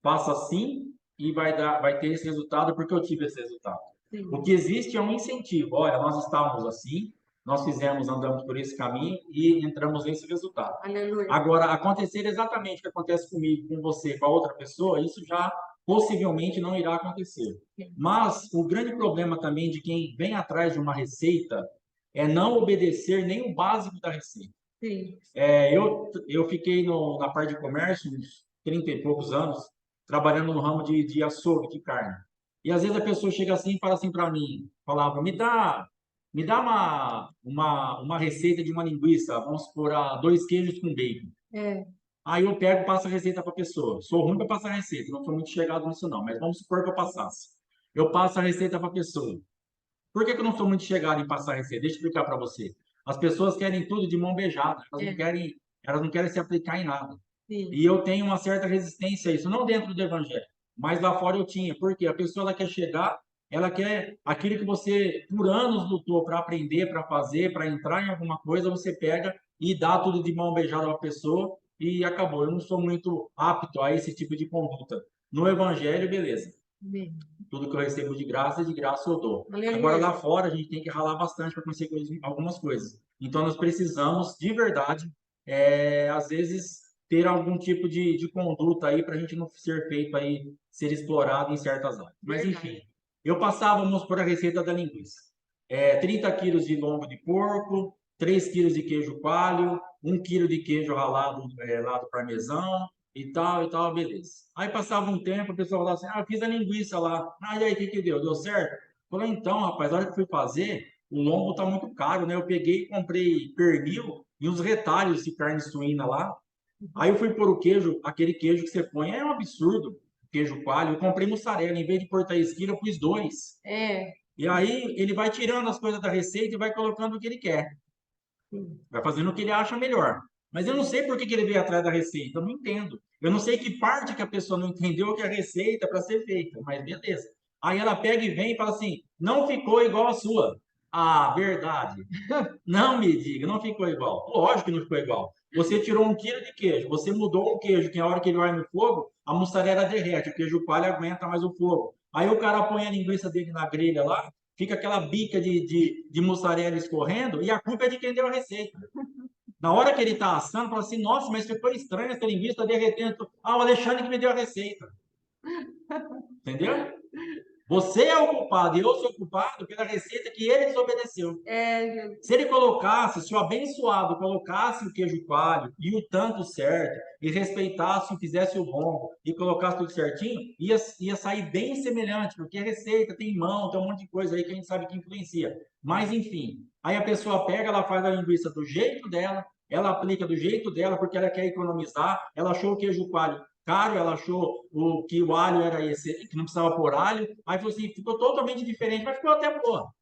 Faça assim e vai ter esse resultado porque eu tive esse resultado.
Sim.
O que existe é um incentivo. Olha, nós estávamos assim, nós fizemos, andamos por esse caminho e entramos nesse resultado.
Aleluia.
Agora, acontecer exatamente o que acontece comigo, com você, com a outra pessoa, isso já possivelmente não irá acontecer.
Sim.
Mas o grande problema também de quem vem atrás de uma receita é não obedecer nem o básico da receita.
Sim.
Eu fiquei na parte de comércio uns 30 e poucos anos, trabalhando no ramo de açougue, de carne. E às vezes a pessoa chega assim e fala assim para mim, falava, me dá uma receita de uma linguiça, vamos supor, 2 queijos com bacon.
É.
Aí eu pego e passo a receita para a pessoa. Sou ruim para passar a receita, não sou muito chegado nisso não, mas vamos supor que eu passasse. Eu passo a receita para a pessoa. Por que eu não sou muito chegado em passar a receita? Deixa eu explicar para você. As pessoas querem tudo de mão beijada, elas não querem se aplicar em nada.
Sim.
E eu tenho uma certa resistência a isso, não dentro do evangelho, mas lá fora eu tinha. Porque a pessoa ela quer chegar, ela quer aquilo que você por anos lutou para aprender, para fazer, para entrar em alguma coisa, você pega e dá tudo de mão beijada para a pessoa e acabou. Eu não sou muito apto a esse tipo de conduta. No evangelho, beleza.
Sim.
Tudo que eu recebo de graça eu dou.
Aleluia.
Agora lá fora a gente tem que ralar bastante para conseguir algumas coisas. Então nós precisamos de verdade, às vezes ter algum tipo de conduta aí para a gente não ser feito aí, ser explorado em certas áreas. Mas
Verdade.
enfim, eu passava, vamos por a receita da linguiça. 30 quilos de lombo de porco, 3 quilos de queijo coalho, 1 quilo de queijo ralado lá do parmesão, e tal, beleza. Aí passava um tempo, a pessoa falava assim, eu fiz a linguiça lá. E aí, o que deu? Deu certo? Eu falei, então, rapaz, na hora que fui fazer, o lombo tá muito caro, né? Eu peguei e comprei pernil e uns retalhos de carne suína lá. Aí eu fui pôr o queijo, aquele queijo que você põe, é um absurdo, queijo coalho. Eu comprei mussarela, em vez de pôr esquilo, eu pus 2. E aí ele vai tirando as coisas da receita e vai colocando o que ele quer. Vai fazendo o que ele acha melhor. Mas eu não sei por que ele veio atrás da receita, eu não entendo. Eu não sei que parte que a pessoa não entendeu que é a receita para ser feita, mas beleza. Aí ela pega e vem e fala assim: não ficou igual a sua. Ah, verdade. Não me diga, não ficou igual. Lógico que não ficou igual. Você tirou 1 quilo de queijo, você mudou o queijo, que na hora que ele vai no fogo, a mussarela derrete, o queijo coalho aguenta mais o fogo. Aí o cara põe a linguiça dele na grelha lá, fica aquela bica de mussarela escorrendo, e a culpa é de quem deu a receita. Na hora que ele está assando, fala assim, nossa, mas ficou estranho essa linguiça, está derretendo. Ah, o Alexandre que me deu a receita. Entendeu? Você é o culpado e eu sou o culpado pela receita que ele desobedeceu. Se ele colocasse, se o abençoado colocasse o queijo coalho e o tanto certo, e respeitasse e fizesse o lombo e colocasse tudo certinho, ia sair bem semelhante, porque a receita tem mão, tem um monte de coisa aí que a gente sabe que influencia. Mas enfim, aí a pessoa pega, ela faz a linguiça do jeito dela, ela aplica do jeito dela, porque ela quer economizar, ela achou o queijo coalho caro, ela achou que o alho era esse, que não precisava pôr alho, aí falou assim, ficou totalmente diferente, mas ficou até boa,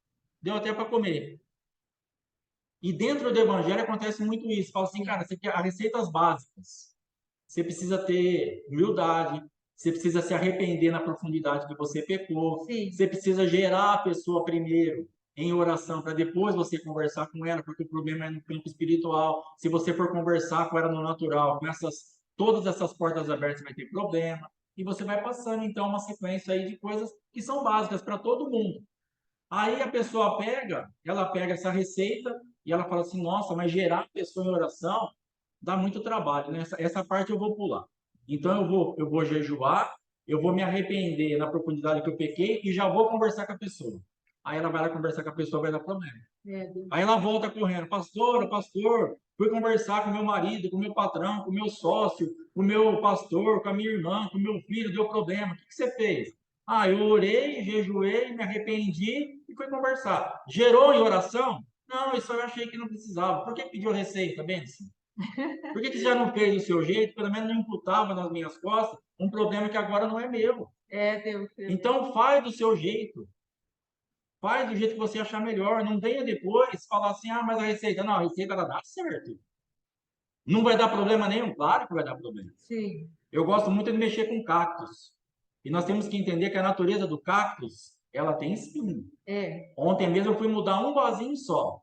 deu até para comer. E dentro do evangelho acontece muito isso, fala assim, cara, você quer as receitas básicas, você precisa ter humildade, você precisa se arrepender na profundidade que você pecou,
Sim.
você precisa gerar a pessoa primeiro em oração, para depois você conversar com ela, porque o problema é no campo espiritual. Se você for conversar com ela no natural, com todas essas portas abertas, vai ter problema. E você vai passando, então, uma sequência aí de coisas que são básicas para todo mundo. Aí a pessoa ela pega essa receita e ela fala assim, nossa, mas gerar a pessoa em oração dá muito trabalho, né? Essa parte eu vou pular. Então eu vou jejuar, eu vou me arrepender na profundidade que eu pequei e já vou conversar com a pessoa. Aí ela vai lá conversar com a pessoa, vai dar problema. Aí ela volta correndo, pastor, fui conversar com meu marido, com meu patrão, com meu sócio, com meu pastor, com a minha irmã, com meu filho, deu problema. O que você fez? Ah, eu orei, jejuei, me arrependi e fui conversar. Gerou em oração? Não, isso eu achei que não precisava. Por que pediu receita, Benção? Por que você já não fez do seu jeito? Pelo menos não imputava nas minhas costas um problema que agora não é meu.
Deus.
Então faz do seu jeito. Faz do jeito que você achar melhor. Não venha depois falar assim, ah, mas a receita. Não, a receita ela dá certo. Não vai dar problema nenhum? Claro que vai dar problema.
Sim.
Eu gosto muito de mexer com cactos. E nós temos que entender que a natureza do cactus, ela tem espinho. Ontem mesmo eu fui mudar um vasinho só.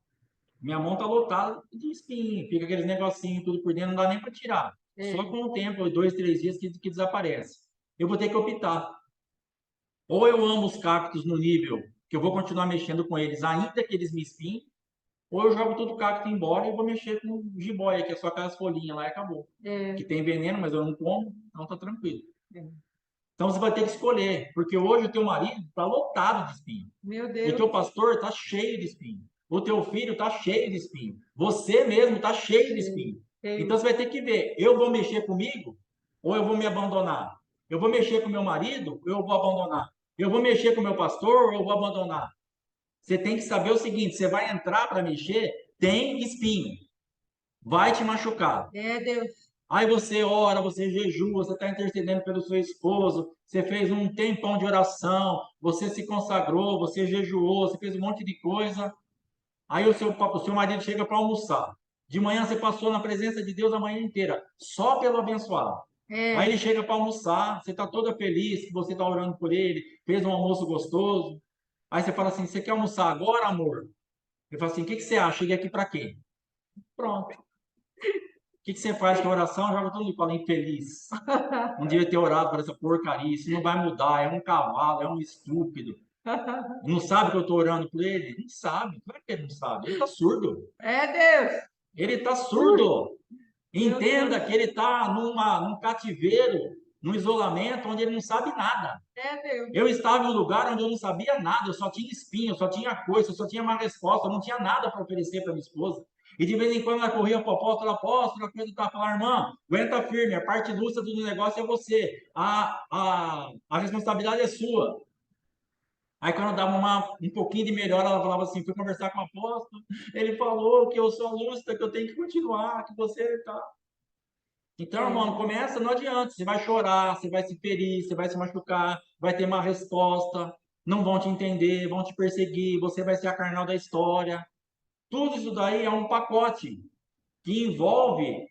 Minha mão tá lotada de espinho. Fica aqueles negocinhos tudo por dentro, não dá nem para tirar. Só com o tempo, 2, 3 dias que desaparece. Eu vou ter que optar. Ou eu amo os cactos no nível que eu vou continuar mexendo com eles, ainda que eles me espinhem, ou eu jogo tudo o cacto embora e vou mexer com o jiboia, que é só aquelas folhinhas lá e acabou.
É,
Que tem veneno, mas eu não como, então tá tranquilo.
é.
Então você vai ter que escolher, porque hoje o teu marido está lotado de espinho.
Meu
O
Deus.
teu pastor está cheio de espinho. O teu filho está cheio de espinho. Você mesmo está cheio de espinho. Então você vai ter que ver, eu vou mexer comigo ou eu vou me abandonar? Eu vou mexer com meu marido ou eu vou abandonar? Eu vou mexer com meu pastor ou eu vou abandonar? Você tem que saber o seguinte, você vai entrar para mexer, tem espinho. Vai te machucar.
É, Deus.
Aí você ora, você jejua, você está intercedendo pelo seu esposo, você fez um tempão de oração, você se consagrou, você jejuou, você fez um monte de coisa. Aí o seu marido chega para almoçar. De manhã você passou na presença de Deus a manhã inteira, só pelo abençoado. Aí
É,
ele chega para almoçar, você está toda feliz que você está orando por ele, fez um almoço gostoso. Aí você fala assim: você quer almoçar agora, amor? Ele fala assim: o que você acha? Cheguei aqui para quê? Pronto. O que você faz com a oração? Joga todo mundo fala infeliz. Não devia ter orado por essa porcaria. Isso não vai mudar. É um cavalo, é um estúpido. Não sabe que eu estou orando por ele? Não sabe. Claro que ele não sabe. Ele está surdo.
é Deus.
Ele está surdo.
Meu
Entenda
Deus.
que ele está num cativeiro, num isolamento, onde ele não sabe nada.
É Deus.
Eu estava em um lugar onde eu não sabia nada, eu só tinha espinho, eu só tinha coisa, eu só tinha uma resposta, eu não tinha nada para oferecer para minha esposa. E de vez em quando ela corria para o apóstolo, a coisa estava falando, irmã, aguenta firme, a parte lúcida do negócio é você, a responsabilidade é sua. Aí quando dava um pouquinho de melhor, ela falava assim, fui conversar com o apóstolo, ele falou que eu sou lúcida, que eu tenho que continuar, que você está... Então,
É,
irmão, começa, não adianta. Você vai chorar, você vai se ferir, você vai se machucar, vai ter má resposta, não vão te entender, vão te perseguir, você vai ser a carnal da história. Tudo isso daí é um pacote que envolve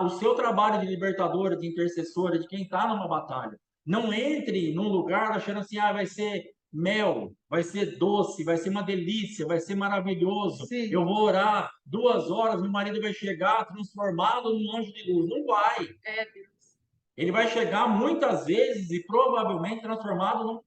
o seu trabalho de libertadora, de intercessora, de quem está numa batalha. Não entre num lugar achando assim, vai ser mel, vai ser doce, vai ser uma delícia, vai ser maravilhoso.
sim.
Eu vou orar 2 horas, meu marido vai chegar transformado num anjo de luz. Não vai.
É Deus.
Ele vai chegar muitas vezes e provavelmente transformado numa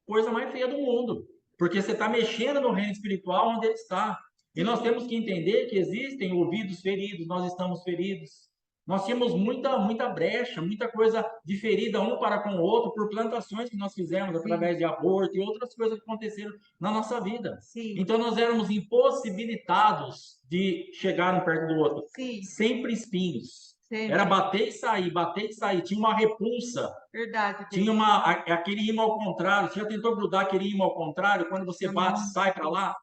coisa mais feia do mundo, porque você está mexendo no reino espiritual onde ele está. E nós
Sim.
temos que entender que existem ouvidos feridos, nós estamos feridos. Nós tínhamos muita brecha, muita coisa diferida um para com o outro por plantações que nós fizemos
Sim.
através de aborto e outras coisas que aconteceram na nossa vida.
Sim.
Então nós éramos impossibilitados de chegar um perto do outro.
Sim.
Sempre espinhos. Era
Sempre.
bater e sair, bater e sair. Tinha uma repulsa.
Verdade,
Tinha
Deus.
aquele imã ao contrário. Você já tentou grudar aquele imã ao contrário? Quando você bate,
Não.
sai para lá?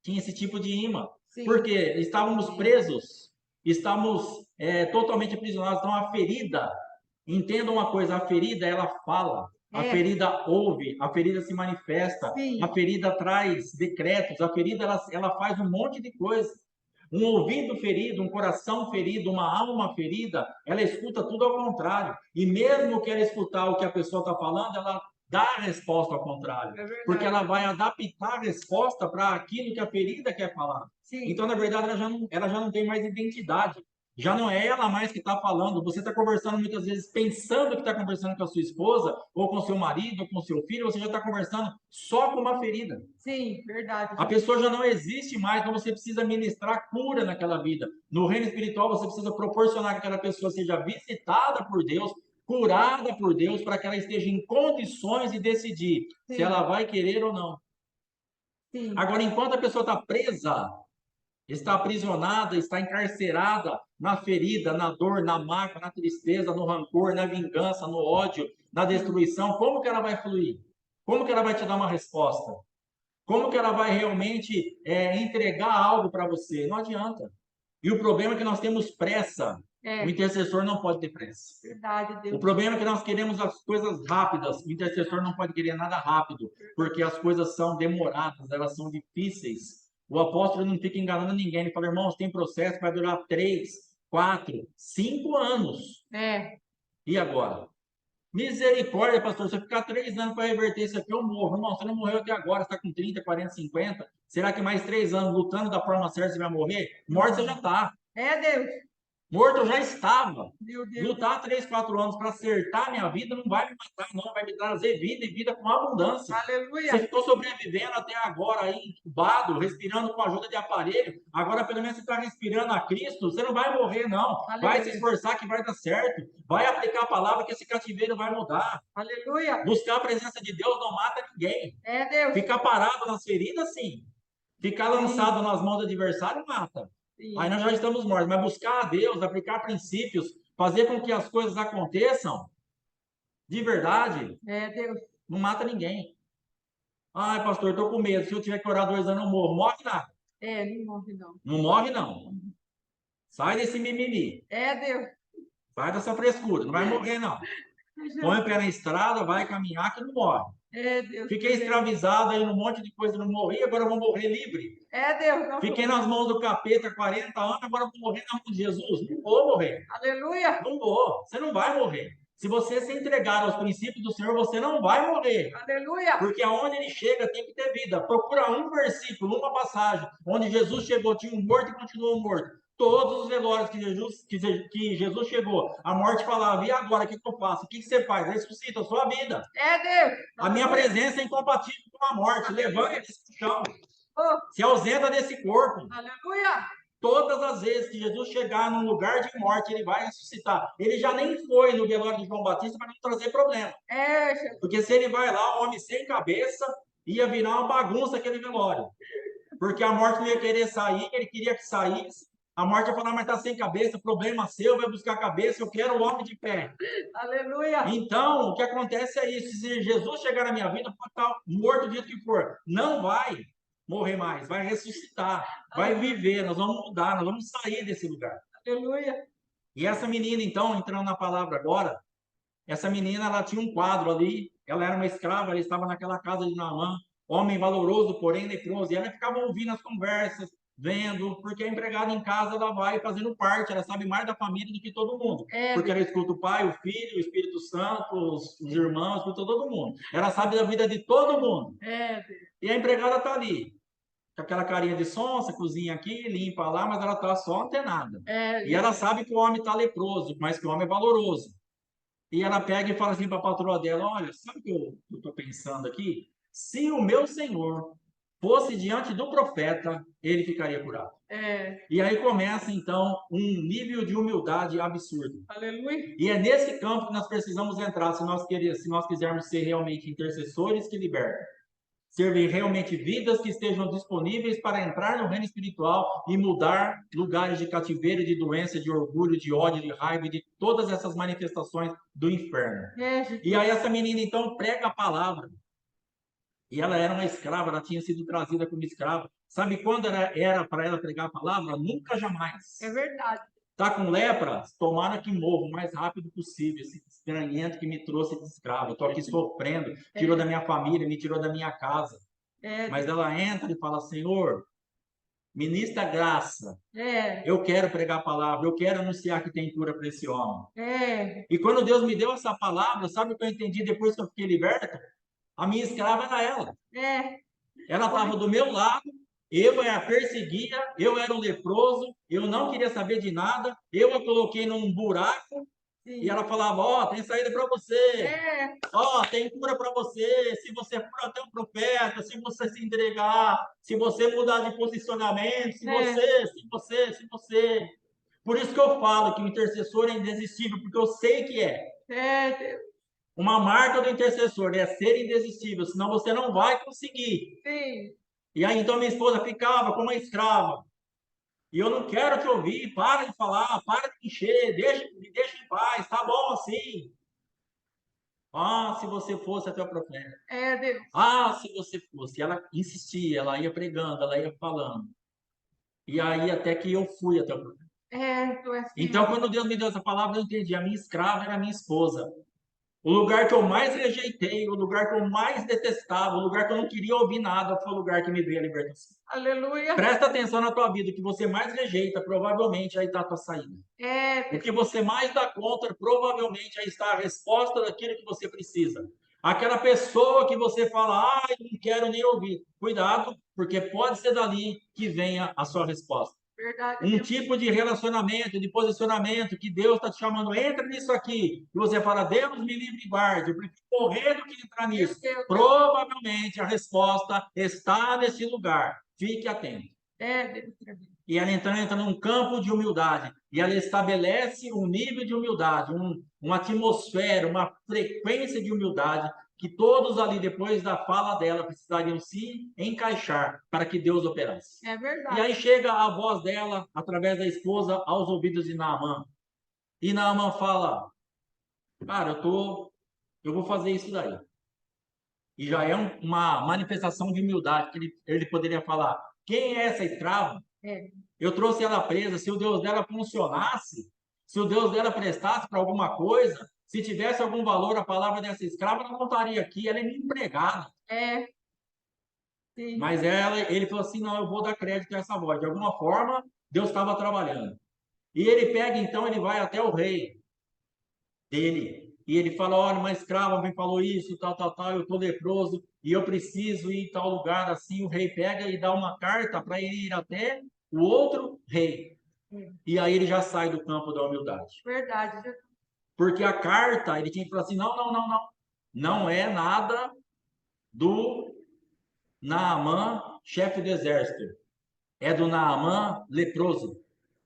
Tinha esse tipo de imã.
Sim.
Porque estávamos presos, estamos totalmente aprisionados. Então, a ferida, entenda uma coisa: a ferida, ela fala. A
É.
ferida ouve, a ferida se manifesta,
Sim.
a ferida traz decretos, a ferida ela faz um monte de coisa. Um ouvido ferido, um coração ferido, uma alma ferida, ela escuta tudo ao contrário. E mesmo que ela escutar o que a pessoa está falando, ela dá a resposta ao contrário.
É verdade.
Porque ela vai adaptar a resposta para aquilo que a ferida quer falar.
Sim.
Então, na verdade, ela já não tem mais identidade. Já não é ela mais que está falando. Você está conversando muitas vezes pensando que está conversando com a sua esposa, ou com seu marido, ou com seu filho, você já está conversando só com uma ferida.
Sim, verdade.
A pessoa já não existe mais, então você precisa ministrar cura naquela vida. No reino espiritual, você precisa proporcionar que aquela pessoa seja visitada por Deus, curada por Deus, para que ela esteja em condições de decidir
Sim.
se ela vai querer ou não.
Sim.
Agora, enquanto a pessoa está presa, está aprisionada, está encarcerada na ferida, na dor, na mágoa, na tristeza, no rancor, na vingança, no ódio, na destruição, como que ela vai fluir? Como que ela vai te dar uma resposta? Como que ela vai realmente entregar algo para você? Não adianta. E o problema é que nós temos pressa.
É.
O intercessor não pode ter pressa.
Verdade, Deus.
O problema é que nós queremos as coisas rápidas. O intercessor não pode querer nada rápido, porque as coisas são demoradas, elas são difíceis. O apóstolo não fica enganando ninguém. Ele fala, irmãos, tem processo que vai durar 3, 4, 5 anos.
É.
E agora? Misericórdia, pastor. Se eu ficar 3 anos para reverter isso aqui, eu morro. Irmão, você não morreu até agora, você está com 30, 40, 50. Será que mais 3 anos lutando da forma certa você vai morrer? Morte você já está.
É Deus.
Morto eu já estava.
Meu Deus.
Lutar 3, 4 anos para acertar minha vida não vai me matar, não. Vai me trazer vida e vida com abundância.
Aleluia.
Você ficou sobrevivendo até agora aí, entubado, respirando com a ajuda de aparelho. Agora, pelo menos, você está respirando a Cristo. Você não vai morrer, não.
Aleluia.
Vai se esforçar que vai dar certo. Vai aplicar a palavra que esse cativeiro vai mudar.
Aleluia.
Buscar a presença de Deus não mata ninguém.
É, Deus.
Ficar parado nas feridas, sim. Ficar lançado nas mãos do adversário, mata.
Sim.
Aí nós já estamos mortos. Mas buscar a Deus, aplicar princípios, fazer com que as coisas aconteçam de verdade,
É, Deus.
não mata ninguém. Ai, pastor, estou com medo. Se eu tiver que orar 2 anos, eu morro. Morre nada.
É, não morre, não.
Não morre, não. Sai desse mimimi.
É, Deus.
Sai dessa frescura. Não vai morrer, não. Põe o pé na estrada, vai caminhar que não morre.
É, Deus.
Fiquei escravizado aí num monte de coisa, não morri, agora eu vou morrer livre.
É, Deus. Não
Fiquei nas mãos do capeta 40 anos, agora eu vou morrer na mão de Jesus. Não vou morrer.
Aleluia.
Não vou. Você não vai morrer. Se você se entregar aos princípios do Senhor, você não vai morrer.
Aleluia.
Porque aonde ele chega tem que ter vida. Procura um versículo, uma passagem, onde Jesus chegou, tinha um morto e continuou morto. Todos os velórios que Jesus chegou, a morte falava, e agora, o que eu faço? O que você faz? Ressuscita a sua vida.
É, Deus.
A minha presença é incompatível com a morte. Levanta desse chão.
Oh.
Se ausenta desse corpo.
Aleluia.
Todas as vezes que Jesus chegar num lugar de morte, ele vai ressuscitar. Ele já nem foi no velório de João Batista para não trazer problema.
É, Jesus.
Porque se ele vai lá, o homem sem cabeça, ia virar uma bagunça aquele velório. Porque a morte não ia querer sair, ele queria que saísse. A morte ia falar, mas está sem cabeça, problema seu, vai buscar a cabeça, eu quero o homem de pé.
Aleluia.
Então, o que acontece é isso. Se Jesus chegar na minha vida, pode estar morto do jeito que for. Não vai morrer mais, vai ressuscitar, vai viver, nós vamos mudar, nós vamos sair desse lugar.
Aleluia.
E essa menina, então, entrando na palavra agora, essa menina, ela tinha um quadro ali, ela era uma escrava, ela estava naquela casa de Naamã, homem valoroso, porém leproso, e ela ficava ouvindo as conversas, vendo, porque a empregada em casa, ela vai fazendo parte, ela sabe mais da família do que todo mundo, porque ela escuta o pai, o filho, o Espírito Santo, os irmãos, escuta todo mundo, ela sabe da vida de todo mundo, e a empregada está ali, com aquela carinha de sonsa, cozinha aqui, limpa lá, mas ela está só antenada, e ela sabe que o homem está leproso, mas que o homem é valoroso. E ela pega e fala assim para a patroa dela, olha, sabe o que eu estou pensando aqui? Se o meu Senhor fosse diante do profeta, ele ficaria curado. E aí começa, então, um nível de humildade absurdo.
Aleluia.
E é nesse campo que nós precisamos entrar, se nós quisermos ser realmente intercessores que libertam. Servir realmente vidas que estejam disponíveis para entrar no reino espiritual e mudar lugares de cativeiro, de doença, de orgulho, de ódio, de raiva, de todas essas manifestações do inferno. E aí essa menina então prega a palavra. E ela era uma escrava, ela tinha sido trazida como escrava. Sabe quando era para ela pregar a palavra? Nunca, jamais.
É verdade.
Tá com lepra? Tomara que morra o mais rápido possível. Esse estranhento que me trouxe de escravo. Eu tô aqui sofrendo, tirou da minha família, me tirou da minha casa. Mas ela entra e fala, Senhor, ministra graça. Eu quero pregar a palavra, eu quero anunciar que tem cura para esse homem. E quando Deus me deu essa palavra, sabe o que eu entendi depois que eu fiquei liberta? A minha escrava era ela. Ela estava do meu lado, eu a perseguia, eu era um leproso, eu não queria saber de nada, eu a coloquei num buraco. Sim. E ela falava, ó, tem saída para você, ó, tem cura para você, se você for até um profeta, se você se entregar, se você mudar de posicionamento, se você. Por isso que eu falo que o intercessor é indesistível, porque eu sei que é. Uma marca do intercessor é ser indesistível, senão você não vai conseguir.
Sim.
E aí então minha esposa ficava como uma escrava. E eu não quero te ouvir, para de falar, para de encher, me deixa em paz, tá bom assim. Ah, se você fosse até o profeta.
Deus.
Ah, se você fosse. E ela insistia, ela ia pregando, ela ia falando. E aí até que eu fui até o profeta. Então, quando Deus me deu essa palavra, eu entendi. A minha escrava era a minha esposa. O lugar que eu mais rejeitei, o lugar que eu mais detestava, o lugar que eu não queria ouvir nada, foi o lugar que me veio a libertação.
Aleluia.
Presta atenção na tua vida, o que você mais rejeita, provavelmente aí está a tua saída. O que você mais dá conta, provavelmente aí está a resposta daquilo que você precisa. Aquela pessoa que você fala, não quero nem ouvir. Cuidado, porque pode ser dali que venha a sua resposta.
verdade.
Um tipo de relacionamento, de posicionamento que Deus está te chamando, entra nisso aqui. E você fala, Deus me livre e guarde, eu prefiro morrer do que entrar
Meu
nisso.
Deus.
Provavelmente a resposta está nesse lugar. Fique atento.
É,
E ela entra num campo de humildade. E ela estabelece um nível de humildade, uma atmosfera, uma frequência de humildade que todos ali, depois da fala dela, precisariam se encaixar para que Deus operasse.
é
E
verdade.
aí chega a voz dela, através da esposa, aos ouvidos de Naamã. E Naamã fala, cara, eu vou fazer isso daí. E já é uma manifestação de humildade, que ele poderia falar, quem é essa escrava?
É,
Eu trouxe ela presa. Se o Deus dela funcionasse, se o Deus dela prestasse para alguma coisa, se tivesse algum valor a palavra dessa escrava, ela não estaria aqui. Ela é minha empregada.
é, sim.
Mas ele falou assim: não, eu vou dar crédito a essa voz. De alguma forma, Deus estava trabalhando. E ele pega, então, ele vai até o rei dele. E ele fala: olha, uma escrava me falou isso, tal, tal, tal, eu estou leproso e eu preciso ir em tal lugar. Assim, o rei pega e dá uma carta para ele ir até o outro rei. E aí ele já sai do campo da humildade.
Verdade.
Porque a carta, ele tinha que falar assim: não, não, não, não. Não é nada do Naamã, chefe do exército. É do Naamã, leproso.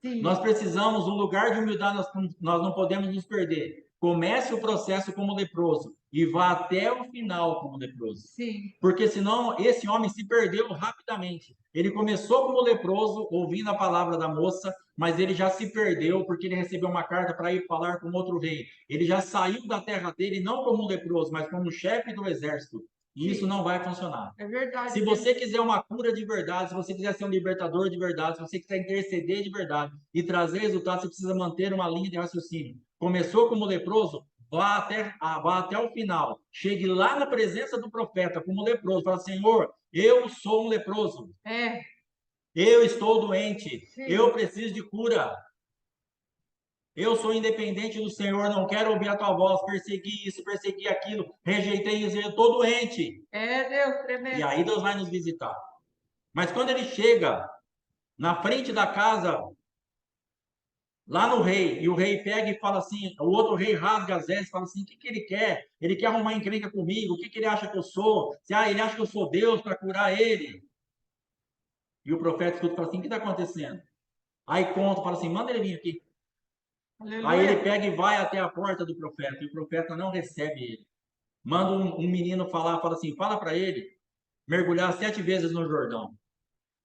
Sim,
Nós precisamos, um lugar de humildade, nós não podemos nos perder. Comece o processo como leproso e vá até o final como leproso.
sim.
Porque senão esse homem se perdeu rapidamente. Ele começou como leproso, ouvindo a palavra da moça, mas ele já se perdeu porque ele recebeu uma carta para ir falar com outro rei. Ele já saiu da terra dele não como um leproso, mas como chefe do exército. E isso
Sim.
não vai funcionar.
É verdade.
Se você quiser uma cura de verdade, se você quiser ser um libertador de verdade, se você quiser interceder de verdade e trazer resultados, você precisa manter uma linha de raciocínio. Começou como leproso, vá até o final. Chegue lá na presença do profeta como leproso. Fala, Senhor, eu sou um leproso.
É,
Eu estou doente.
sim.
Eu preciso de cura. Eu sou independente do Senhor, não quero ouvir a tua voz, persegui isso, persegui aquilo, rejeitei isso, eu estou doente.
É, Deus,
E
tremendo.
aí Deus vai nos visitar. Mas quando ele chega na frente da casa, lá no rei, e o rei pega e fala assim, o outro rei rasga as vestes, fala assim, o que que ele quer? Ele quer arrumar encrenca comigo, o que que ele acha que eu sou? Ele acha que eu sou Deus para curar ele? E o profeta escuta e fala assim, o que está acontecendo? Aí conta, fala assim, manda ele vir aqui. Aí ele
Aleluia.
pega e vai até a porta do profeta, e o profeta não recebe ele. Manda um menino falar, fala assim, fala para ele mergulhar 7 vezes no Jordão.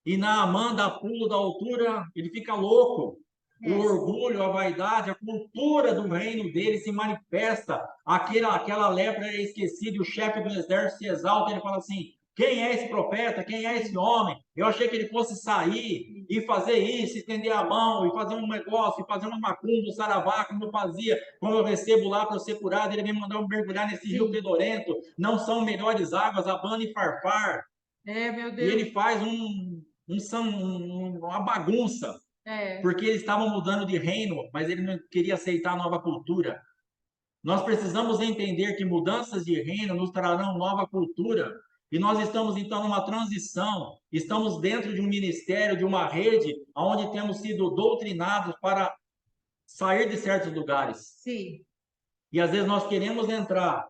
E Naamã dá pulo da altura, ele fica louco. O orgulho, a vaidade, a cultura do reino dele se manifesta. Aquela lepra é esquecida e o chefe do exército se exalta. Ele fala assim: quem é esse profeta? Quem é esse homem? Eu achei que ele fosse sair e fazer isso, estender a mão e fazer um negócio, e fazer uma macumba, um saravá, como eu fazia, como eu recebo lá para eu ser curado. Ele me mandou mergulhar nesse rio fedorento. Não são melhores águas, Abana e Farfar.
É, meu
E
Deus.
ele faz uma bagunça,
É,
porque eles estavam mudando de reino, mas ele não queria aceitar a nova cultura. Nós precisamos entender que mudanças de reino nos trarão nova cultura. E nós estamos então numa transição, estamos dentro de um ministério, de uma rede, onde temos sido doutrinados para sair de certos lugares.
sim.
E às vezes nós queremos entrar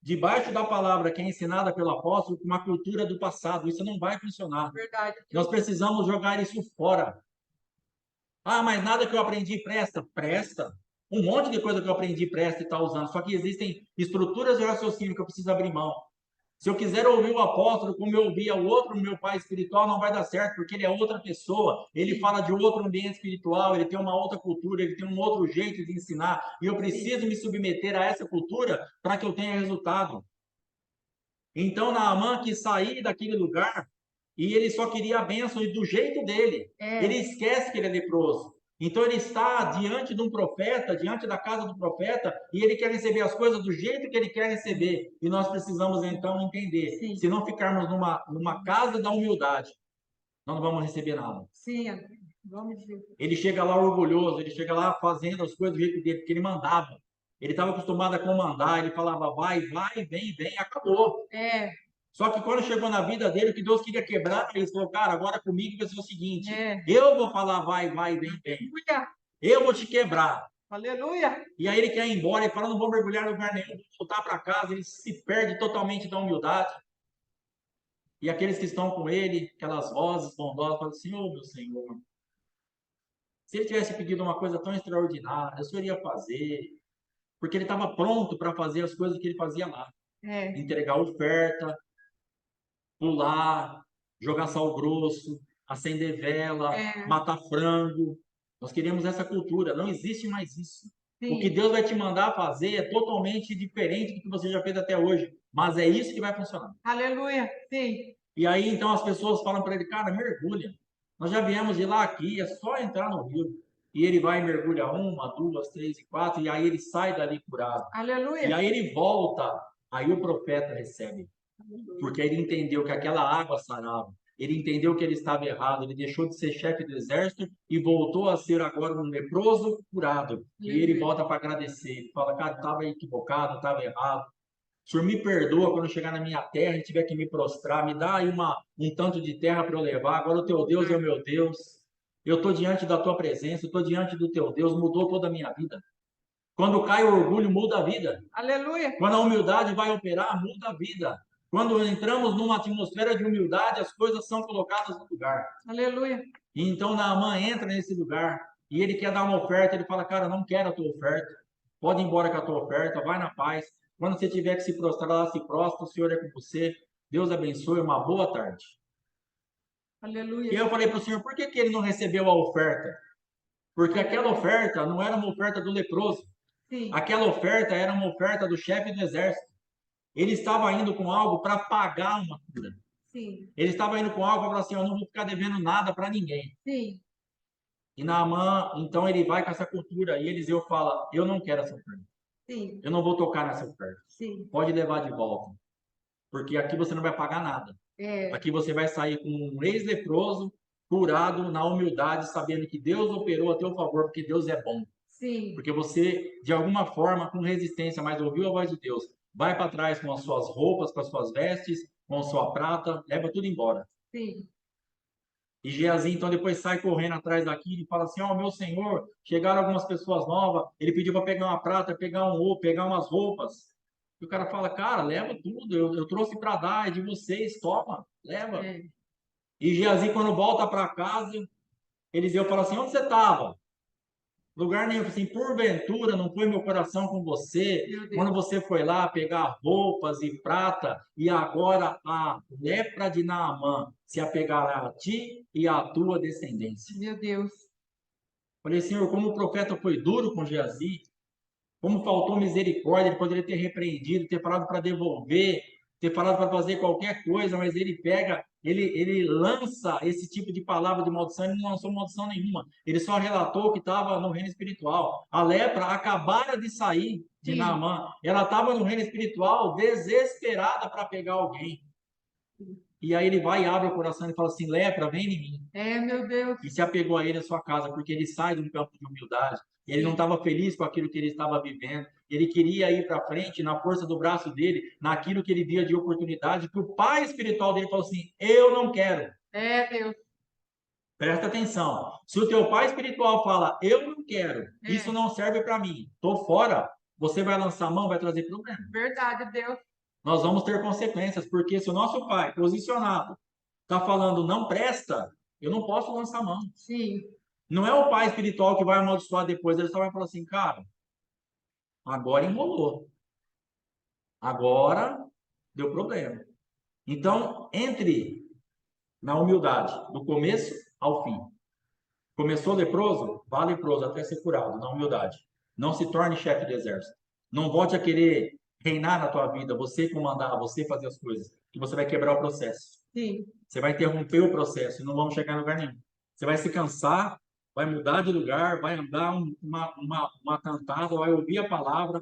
debaixo da palavra que é ensinada pelo apóstolo com uma cultura do passado. Isso não vai funcionar.
Verdade.
Nós precisamos jogar isso fora. Ah, mas nada que eu aprendi presta. Presta. Um monte de coisa que eu aprendi presta e está usando. Só que existem estruturas de raciocínio que eu preciso abrir mão. Se eu quiser ouvir o apóstolo como eu ouvia o outro, meu pai espiritual, não vai dar certo, porque ele é outra pessoa, ele fala de outro ambiente espiritual, ele tem uma outra cultura, ele tem um outro jeito de ensinar, e eu preciso me submeter a essa cultura para que eu tenha resultado. Então, Naamã quis sair daquele lugar e ele só queria a bênção e do jeito dele. Ele esquece que ele é leproso. Então, ele está diante de um profeta, diante da casa do profeta, e ele quer receber as coisas do jeito que ele quer receber. E nós precisamos, então, entender.
Sim.
Se não ficarmos numa casa da humildade, nós não vamos receber nada.
Sim, André. Vamos de Jesus.
Ele chega lá orgulhoso, ele chega lá fazendo as coisas do jeito dele, porque ele mandava. Ele estava acostumado a comandar, ele falava vai, vai, vem, vem, acabou.
É,
Só que quando chegou na vida dele, o que Deus queria quebrar, ele falou, cara, agora comigo vai ser o seguinte, eu vou falar vai, vai, vem, vem.
Aleluia.
Eu vou te quebrar.
Aleluia.
E aí ele quer ir embora, ele fala, não vou mergulhar em lugar nenhum, vou voltar para casa, ele se perde totalmente da humildade. E aqueles que estão com ele, aquelas vozes bondosas, falam assim, ô meu Senhor, se ele tivesse pedido uma coisa tão extraordinária, o Senhor ia fazer, porque ele estava pronto para fazer as coisas que ele fazia lá. Entregar oferta, pular, jogar sal grosso, acender vela, matar frango. Nós queremos essa cultura, não existe mais isso.
Sim.
O que Deus vai te mandar fazer é totalmente diferente do que você já fez até hoje, mas é isso que vai funcionar.
Aleluia. Sim.
E aí, então, as pessoas falam para ele, cara, mergulha. Nós já viemos de lá aqui, é só entrar no rio. E ele vai e mergulha 1, 2, 3 e 4, e aí ele sai dali curado.
Aleluia.
E aí ele volta, aí o profeta recebe. Porque ele entendeu que aquela água sarava. Ele entendeu que ele estava errado, ele deixou de ser chefe do exército e voltou a ser agora um leproso curado. E ele volta para agradecer. Ele fala, cara, estava equivocado, estava errado. O Senhor me perdoa quando eu chegar na minha terra e tiver que me prostrar, me dá aí um tanto de terra para eu levar. Agora o teu Deus é o meu Deus. Eu estou diante da tua presença, eu estou diante do teu Deus, mudou toda a minha vida. Quando cai o orgulho, muda a vida.
Aleluia.
Quando a humildade vai operar, muda a vida. Quando entramos numa atmosfera de humildade, as coisas são colocadas no lugar.
Aleluia.
E então Naamã entra nesse lugar e ele quer dar uma oferta. Ele fala, cara, não quero a tua oferta. Pode ir embora com a tua oferta, vai na paz. Quando você tiver que se prostrar, lá se prostra, o Senhor é com você. Deus abençoe, uma boa tarde.
Aleluia.
E eu falei para o Senhor, por que ele não recebeu a oferta? Porque aquela oferta não era uma oferta do leproso.
Sim.
Aquela oferta era uma oferta do chefe do exército. Ele estava indo com algo para pagar uma cura.
Sim.
Ele estava indo com algo para falar assim, eu não vou ficar devendo nada para ninguém.
Sim.
E Naamã, então ele vai com essa cultura e Eliseu fala, eu não quero essa oferta.
Sim.
Eu não vou tocar nessa oferta.
Sim.
Pode levar de volta. Porque aqui você não vai pagar nada. Aqui você vai sair com um ex-leproso, curado na humildade, sabendo que Deus operou a teu favor, porque Deus é bom.
Sim.
Porque você, de alguma forma, com resistência, mas ouviu a voz de Deus, vai para trás com as suas roupas, com as suas vestes, com a sua prata, leva tudo embora.
Sim.
E Geazi, então, depois sai correndo atrás daquilo e fala assim, ó, meu senhor, chegaram algumas pessoas novas, ele pediu para pegar uma prata, pegar um ouro, pegar umas roupas. E o cara fala, cara, leva tudo, eu trouxe para dar, é de vocês, toma, leva. E Geazi, quando volta para casa, Eliseu fala assim, onde você estava? Lugar nenhum, assim, porventura não foi meu coração com você, quando você foi lá pegar roupas e prata, e agora a lepra de Naamã se apegará a ti e à tua descendência.
Meu Deus.
Falei, Senhor, como o profeta foi duro com Geazi, como faltou misericórdia, ele poderia ter repreendido, ter falado para devolver, ter falado para fazer qualquer coisa, mas ele pega, ele lança esse tipo de palavra de maldição, ele não lançou maldição nenhuma, ele só relatou que estava no reino espiritual. A lepra acabara de sair de Naamã, ela estava no reino espiritual, desesperada para pegar alguém. E aí ele vai e abre o coração e fala assim, lepra, vem em mim.
Meu Deus.
E se apegou a ele a sua casa, porque ele sai de um campo de humildade. Ele não estava feliz com aquilo que ele estava vivendo. Ele queria ir para frente na força do braço dele, naquilo que ele via de oportunidade, que o pai espiritual dele falou assim, eu não quero.
Deus.
Presta atenção. Se o teu pai espiritual fala, eu não quero, isso não serve para mim, estou fora, você vai lançar a mão, vai trazer problema.
Verdade, Deus.
Nós vamos ter consequências, porque se o nosso pai, posicionado, está falando não presta, eu não posso lançar a mão.
Sim.
Não é o pai espiritual que vai amaldiçoar depois, ele só vai falar assim, cara, agora enrolou. Agora deu problema. Então, entre na humildade, do começo ao fim. Começou leproso? Vá leproso até ser curado, na humildade. Não se torne chefe de exército. Não volte a querer reinar na tua vida, você comandar, você fazer as coisas, que você vai quebrar o processo.
Sim.
Você vai interromper o processo e não vamos chegar em lugar nenhum. Você vai se cansar, vai mudar de lugar, vai andar uma cantada, vai ouvir a palavra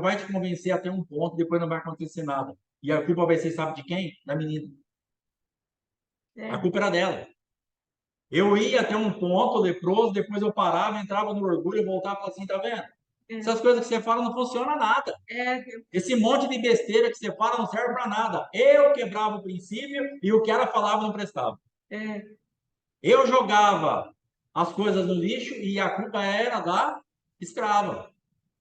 vai te convencer até um ponto, depois não vai acontecer nada. E a culpa vai ser, sabe de quem? Da menina. A culpa era dela. Eu ia até um ponto leproso, depois eu parava, entrava no orgulho, voltava e falava assim, tá vendo? Essas coisas que você fala não funcionam nada.
É,
Esse monte de besteira que você fala não serve para nada. Eu quebrava o princípio e o que ela falava não prestava.
é,
Eu jogava as coisas no lixo e a culpa era da escrava.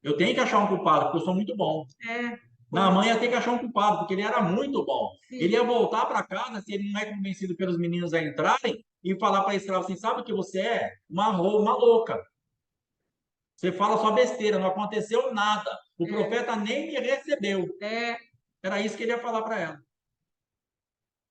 Eu tenho que achar um culpado, porque eu sou muito bom.
é,
Na
foi,
mãe ia ter que achar um culpado, porque ele era muito bom. Ele ia
sim,
voltar para casa, se ele não é convencido pelos meninos a entrarem, e falar para a escrava assim: sabe o que você é? Uma louca. Você fala só besteira, não aconteceu nada. O
é,
profeta nem me recebeu.
é,
Era isso que ele ia falar para ela.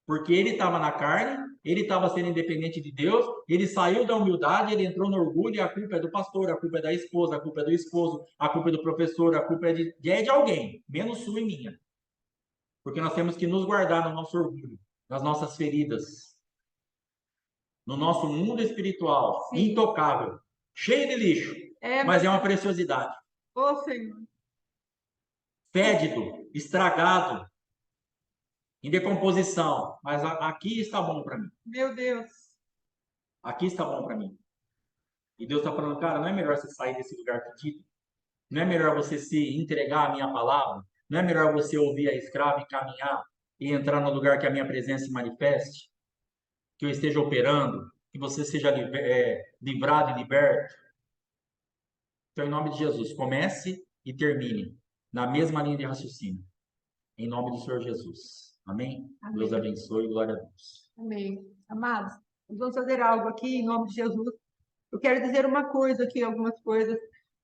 Porque ele estava na carne, ele estava sendo independente de Deus, ele saiu da humildade, ele entrou no orgulho, e a culpa é do pastor, a culpa é da esposa, a culpa é do esposo, a culpa é do professor, a culpa é de alguém, menos sua e minha. Porque nós temos que nos guardar no nosso orgulho, nas nossas feridas, no nosso mundo espiritual,
sim,
intocável, cheio de lixo,
é,
mas é uma preciosidade.
ô Senhor,
Fédido, estragado, em decomposição, mas aqui está bom para mim.
meu Deus,
Aqui está bom para mim. E Deus está falando, cara, não é melhor você sair desse lugar pedido? Não é melhor você se entregar à minha palavra? Não é melhor você ouvir a escrava e caminhar e entrar no lugar que a minha presença se manifeste? Que eu esteja operando? Que você seja livrado e liberto? Então, em nome de Jesus, comece e termine na mesma linha de raciocínio. Em nome do Senhor Jesus. Amém? Deus
amém,
abençoe. Glória a Deus.
amém. Amados, nós vamos fazer algo aqui em nome de Jesus. Eu quero dizer uma coisa aqui, algumas coisas,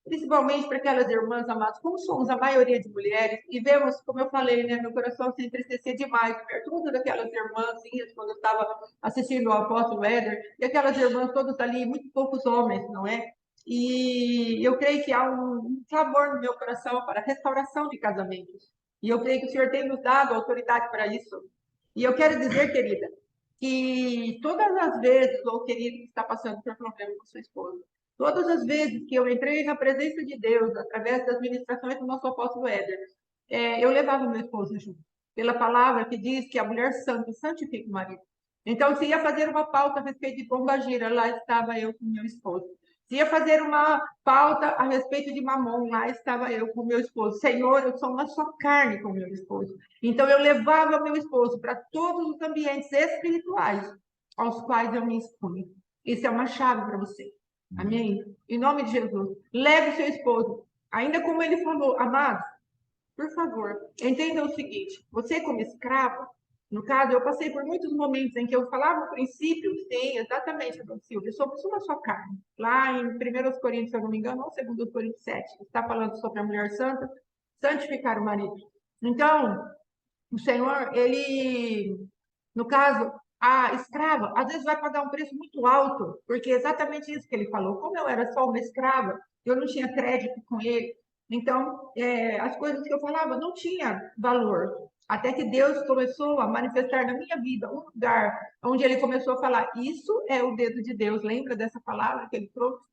principalmente para aquelas irmãs amadas, como somos a maioria de mulheres, e vemos, como eu falei, né, meu coração se entristecia demais, perto daquelas irmãzinhas, quando eu estava assistindo o apóstolo Éder, e aquelas irmãs todas ali, muito poucos homens, não é? E eu creio que há um clamor no meu coração para a restauração de casamentos. E eu creio que o Senhor tem nos dado autoridade para isso. E eu quero dizer, querida, que todas as vezes, ou querido que está passando por problema com sua esposa, todas as vezes que eu entrei na presença de Deus, através das ministrações do nosso apóstolo Éder, eu levava o meu esposo junto, pela palavra que diz que a mulher santa santifica o marido. Então, se ia fazer uma pauta a respeito de pombagira, lá estava eu com meu esposo. Se ia fazer uma pauta a respeito de mamon, lá estava eu com meu esposo. Senhor, eu sou uma só carne com meu esposo. Então, eu levava meu esposo para todos os ambientes espirituais aos quais eu me expunho. Isso é uma chave para você. Amém? Em nome de Jesus. Leve seu esposo. Ainda como ele falou, amado, por favor, entenda o seguinte: você, como escravo, no caso, eu passei por muitos momentos em que eu falava o princípio, sim, exatamente, Dom Silvio, somos uma só carne. Lá em 1 Coríntios, se eu não me engano, ou 2 Coríntios 7, está falando sobre a mulher santa, santificar o marido. Então, o Senhor, ele, no caso, a escrava, às vezes vai pagar um preço muito alto, porque é exatamente isso que ele falou. Como eu era só uma escrava, eu não tinha crédito com ele, então as coisas que eu falava não tinha valor. Até que Deus começou a manifestar na minha vida um lugar onde ele começou a falar: Isso é o dedo de Deus. Lembra dessa palavra que ele trouxe?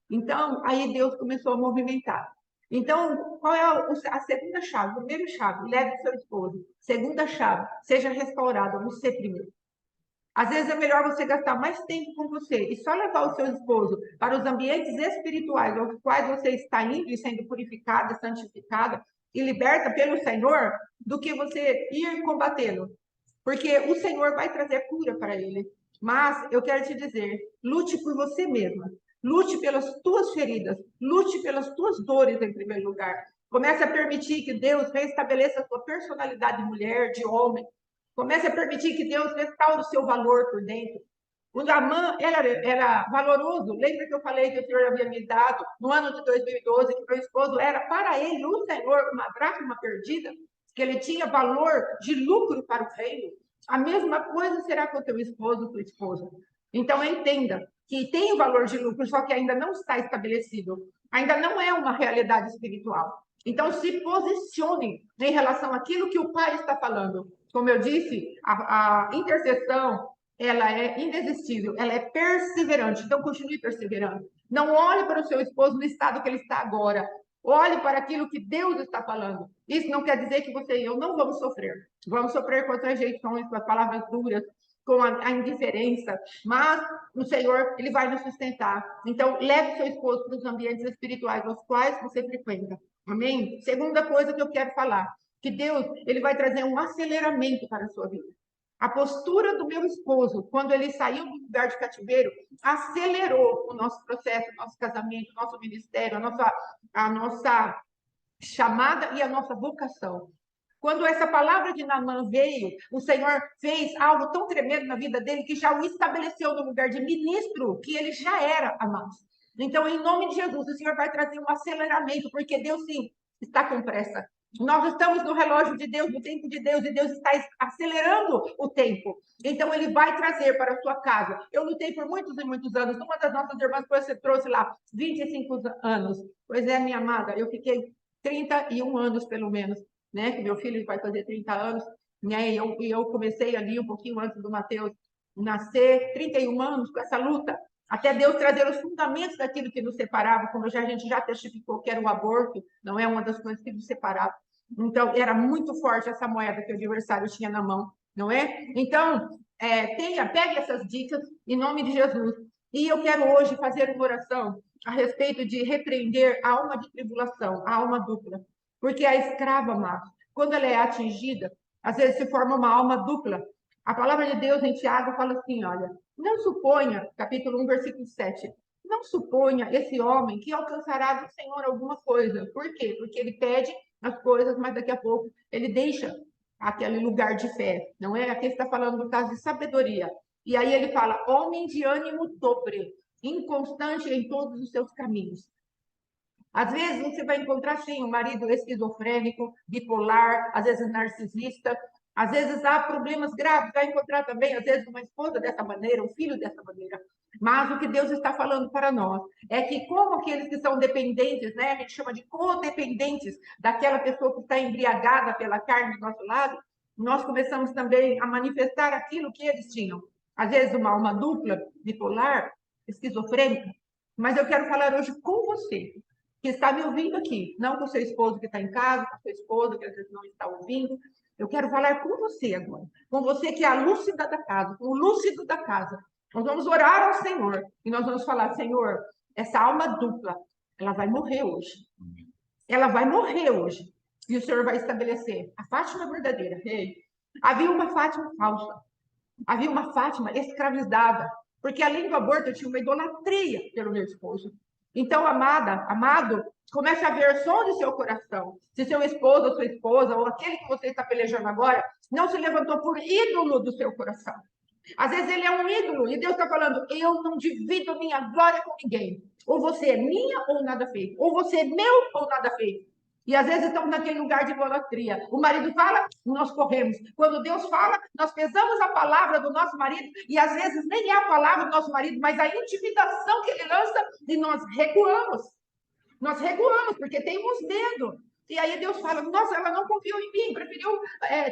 Então, aí Deus começou a movimentar. Então, qual é a segunda chave? Primeira chave, leve o seu esposo. Segunda chave, seja restaurado, você primeiro. Às vezes é melhor você gastar mais tempo com você e só levar o seu esposo para os ambientes espirituais aos quais você está indo e sendo purificada, santificada e liberta pelo Senhor, do que você ir combatê-lo. Porque o Senhor vai trazer cura para ele. Mas eu quero te dizer, lute por você mesma. Lute pelas tuas feridas, lute pelas tuas dores em primeiro lugar. Comece a permitir que Deus restabeleça a sua personalidade de mulher, de homem. Comece a permitir que Deus restaure o seu valor por dentro. O Naamã era valoroso. Lembra que eu falei que o Senhor havia me dado no ano de 2012, que meu esposo era para ele, o Senhor, uma dracma perdida, que ele tinha valor de lucro para o reino. A mesma coisa será com teu esposo, tua esposa. Então, entenda que tem o valor de lucro, só que ainda não está estabelecido. Ainda não é uma realidade espiritual. Então, se posicione em relação àquilo que o Pai está falando. Como eu disse, a intercessão, ela é indesistível, ela é perseverante. Então, continue perseverando. Não olhe para o seu esposo no estado que ele está agora. Olhe para aquilo que Deus está falando. Isso não quer dizer que você e eu não vamos sofrer. Vamos sofrer com as rejeições, com as palavras duras, com a indiferença, mas o Senhor, Ele vai nos sustentar. Então, leve seu esposo para os ambientes espirituais aos quais você frequenta. Amém? Segunda coisa que eu quero falar, que Deus, Ele vai trazer um aceleramento para a sua vida. A postura do meu esposo, quando ele saiu do lugar de cativeiro, acelerou o nosso processo, o nosso casamento, o nosso ministério, a nossa chamada e a nossa vocação. Quando essa palavra de Naamã veio, o Senhor fez algo tão tremendo na vida dele que já o estabeleceu no lugar de ministro, que ele já era, amados. Então, em nome de Jesus, o Senhor vai trazer um aceleramento, porque Deus, sim, está com pressa. Nós estamos no relógio de Deus, no tempo de Deus, e Deus está acelerando o tempo. Então, Ele vai trazer para a sua casa. Eu lutei por muitos e muitos anos. Uma das nossas irmãs, você trouxe lá 25 anos. Pois é, minha amada, eu fiquei 31 anos, pelo menos, né? Que meu filho vai fazer 30 anos, né? E eu comecei ali um pouquinho antes do Mateus nascer, 31 anos com essa luta, até Deus trazer os fundamentos daquilo que nos separava, como a gente já testificou que era o aborto, não é uma das coisas que nos separava. Então, era muito forte essa moeda que o adversário tinha na mão, não é? Então, pegue essas dicas em nome de Jesus. E eu quero hoje fazer uma oração a respeito de repreender a alma de tribulação, a alma dupla. Porque a escrava, Marcos, quando ela é atingida, às vezes se forma uma alma dupla. A palavra de Deus em Tiago fala assim, olha, não suponha, capítulo 1, versículo 7, não suponha esse homem que alcançará do Senhor alguma coisa. Por quê? Porque ele pede as coisas, mas daqui a pouco ele deixa aquele lugar de fé. Não é? Aqui está falando do caso de sabedoria. E aí ele fala, homem de ânimo dobre, inconstante em todos os seus caminhos. Às vezes você vai encontrar, sim, um marido esquizofrênico, bipolar, às vezes narcisista, às vezes há problemas graves, vai encontrar também, às vezes, uma esposa dessa maneira, um filho dessa maneira. Mas o que Deus está falando para nós é que, como aqueles que são dependentes, né, a gente chama de codependentes daquela pessoa que está embriagada pela carne do nosso lado, nós começamos também a manifestar aquilo que eles tinham. Às vezes, uma alma dupla, bipolar, esquizofrênica. Mas eu quero falar hoje com você, que está me ouvindo aqui, não com seu esposo que está em casa, com sua esposa que às vezes não está ouvindo. Eu quero falar com você agora, com você que é a lúcida da casa, o lúcido da casa. Nós vamos orar ao Senhor e nós vamos falar, Senhor, essa alma dupla, ela vai morrer hoje. Ela vai morrer hoje. E o Senhor vai estabelecer a Fátima verdadeira. Ei, havia uma Fátima falsa. Havia uma Fátima escravizada. Porque além do aborto, eu tinha uma idolatria pelo meu esposo. Então, amado, comece a ver som de seu coração. Se seu esposo ou sua esposa, ou aquele que você está pelejando agora, não se levantou por ídolo do seu coração. Às vezes ele é um ídolo, e Deus está falando, eu não divido minha glória com ninguém. Ou você é minha ou nada feito. Ou você é meu ou nada feito. E às vezes estamos naquele lugar de idolatria. O marido fala, nós corremos. Quando Deus fala, nós pesamos a palavra do nosso marido, e às vezes nem é a palavra do nosso marido, mas a intimidação que ele lança, e nós recuamos. Nós recuamos, porque temos medo. E aí Deus fala, nossa, ela não confiou em mim, preferiu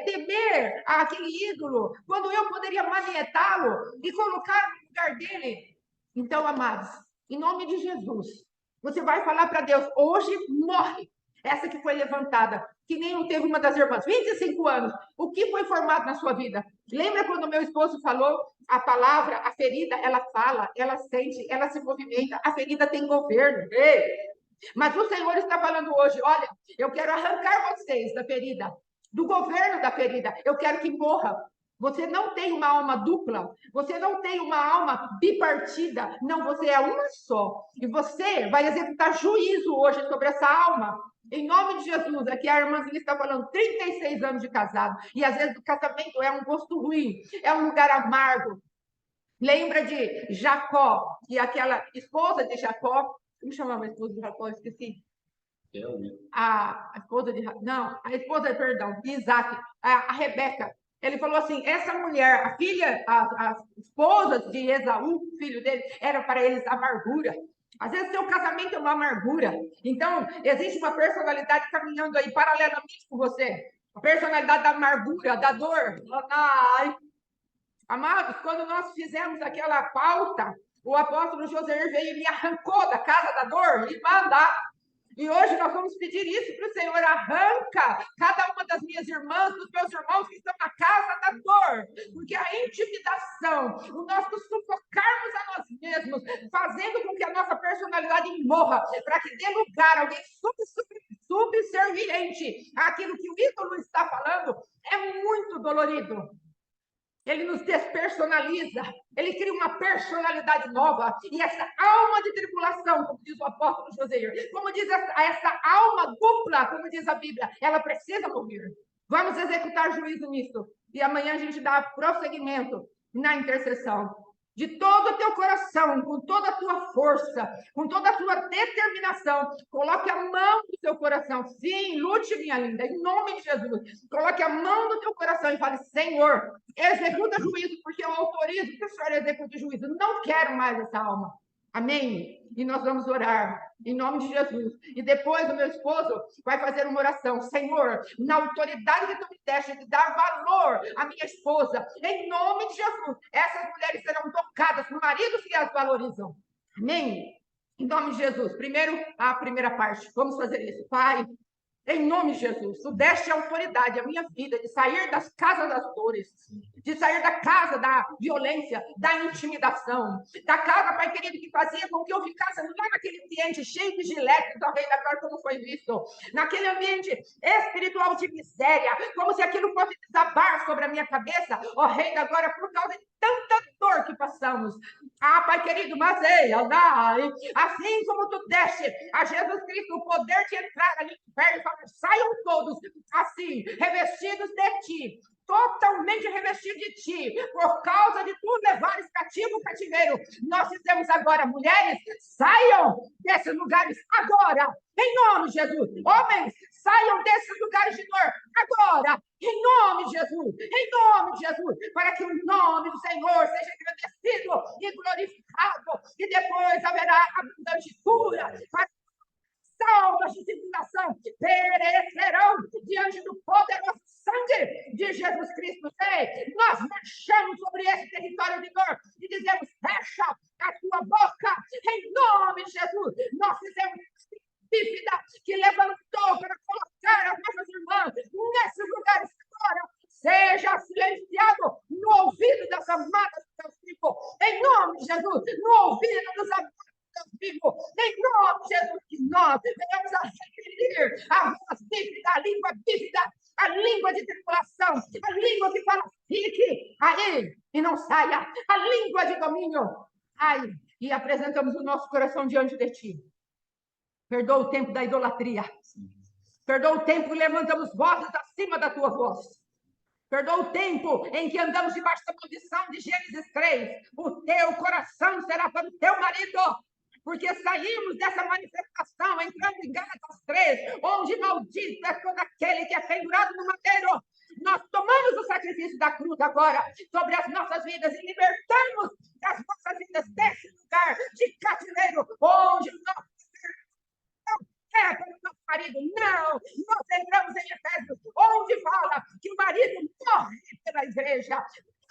temer aquele ídolo, quando eu poderia manietá-lo e colocar no lugar dele. Então, amados, em nome de Jesus, você vai falar para Deus, hoje morre essa que foi levantada, que nem teve uma das irmãs, 25 anos. O que foi formado na sua vida? Lembra quando meu esposo falou a palavra, a ferida, ela fala, ela sente, ela se movimenta, a ferida tem governo. Ei! Mas o Senhor está falando hoje, olha, eu quero arrancar vocês da ferida, do governo da ferida, eu quero que morra. Você não tem uma alma dupla, você não tem uma alma bipartida, não, você é uma só. E você vai executar juízo hoje sobre essa alma. Em nome de Jesus, aqui a irmãzinha está falando 36 anos de casado, e às vezes o casamento é um gosto ruim, é um lugar amargo. Lembra de Jacó, e aquela esposa de Jacó, como chamava a esposa de Jacó? Esqueci. A esposa de... Não, a esposa, perdão, de Isaac, a Rebeca. Ele falou assim, essa mulher, a filha, a esposa de Esaú, filho dele, era para eles amargura. Às vezes, seu casamento é uma amargura. Então, existe uma personalidade caminhando aí paralelamente com você. A personalidade da amargura, da dor. Ai. Amados, quando nós fizemos aquela pauta, o apóstolo José veio e me arrancou da casa da dor e manda. E hoje nós vamos pedir isso para o Senhor. Arranca cada uma das minhas irmãs, dos meus irmãos que estão na casa da dor. Porque a intimidação, o nós nos sufocarmos a nós mesmos, fazendo com que a nossa personalidade morra, para que dê lugar a alguém subserviente àquilo que o ídolo está falando, é muito dolorido. Ele nos despersonaliza, ele cria uma personalidade nova, e essa alma de tribulação, como diz o apóstolo José, como diz essa alma dupla, como diz a Bíblia, ela precisa morrer. Vamos executar juízo nisso, e amanhã a gente dá prosseguimento na intercessão. De todo o teu coração, com toda a tua força, com toda a tua determinação, coloque a mão do teu coração. Sim, lute, minha linda, em nome de Jesus. Coloque a mão do teu coração e fale: Senhor, executa juízo, porque eu autorizo que o Senhor execute juízo. Não quero mais essa alma. Amém? E nós vamos orar em nome de Jesus. E depois o meu esposo vai fazer uma oração. Senhor, na autoridade que tu me deste de dar valor à minha esposa, em nome de Jesus, essas mulheres serão tocadas por maridos que as valorizam. Amém? Em nome de Jesus. Primeiro, a primeira parte. Vamos fazer isso. Pai, em nome de Jesus, tu deste autoridade à minha vida de sair das casas das dores, de sair da casa da violência, da intimidação, da casa, Pai querido, que fazia com que eu ficasse lá naquele ambiente cheio de giletes, ó Rei da Glória, como foi visto, naquele ambiente espiritual de miséria, como se aquilo fosse desabar sobre a minha cabeça, ó Rei da Glória, por causa de tanta dor que passamos. Ah, Pai querido, mas ei, assim como tu deste a Jesus Cristo o poder de entrar ali no inferno e falar: saiam todos assim, revestidos de ti, totalmente revestidos de ti, por causa de tu levares cativo o cativeiro. Nós dizemos agora: mulheres, saiam desses lugares agora, em nome de Jesus. Homens, saiam desses lugares de dor agora, em nome de Jesus, em nome de Jesus, para que o nome do Senhor seja engrandecido e glorificado, e depois haverá abundante cura para almas de tribulação perecerão diante do poderoso sangue de Jesus Cristo. Ei, nós marchamos sobre esse território de dor e dizemos: fecha a tua boca, em nome de Jesus. Nós fizemos bífida que levantou para colocar as nossas irmãs nesses lugares agora, seja silenciado no ouvido das amadas do teu filho, em nome de Jesus, no ouvido dos amados vivo, em nome de Jesus, que nós venhamos a repetir a voz bífida, a língua bífida, a língua de tribulação, a língua que fala: fique aí e não saia, a língua de domínio. Ai, e apresentamos o nosso coração diante de ti. Perdoa o tempo da idolatria. Perdoa o tempo que levantamos vozes acima da tua voz. Perdoa o tempo em que andamos debaixo da maldição de Gênesis 3. O teu coração será para o teu marido. Porque saímos dessa manifestação, entrando em Gálatas 3, onde maldito é todo aquele que é pendurado no madeiro. Nós tomamos o sacrifício da cruz agora sobre as nossas vidas e libertamos as nossas vidas desse lugar de cativeiro, onde nós é para o nosso marido. Não, nós entramos em Efésios, onde fala que o marido morre pela igreja,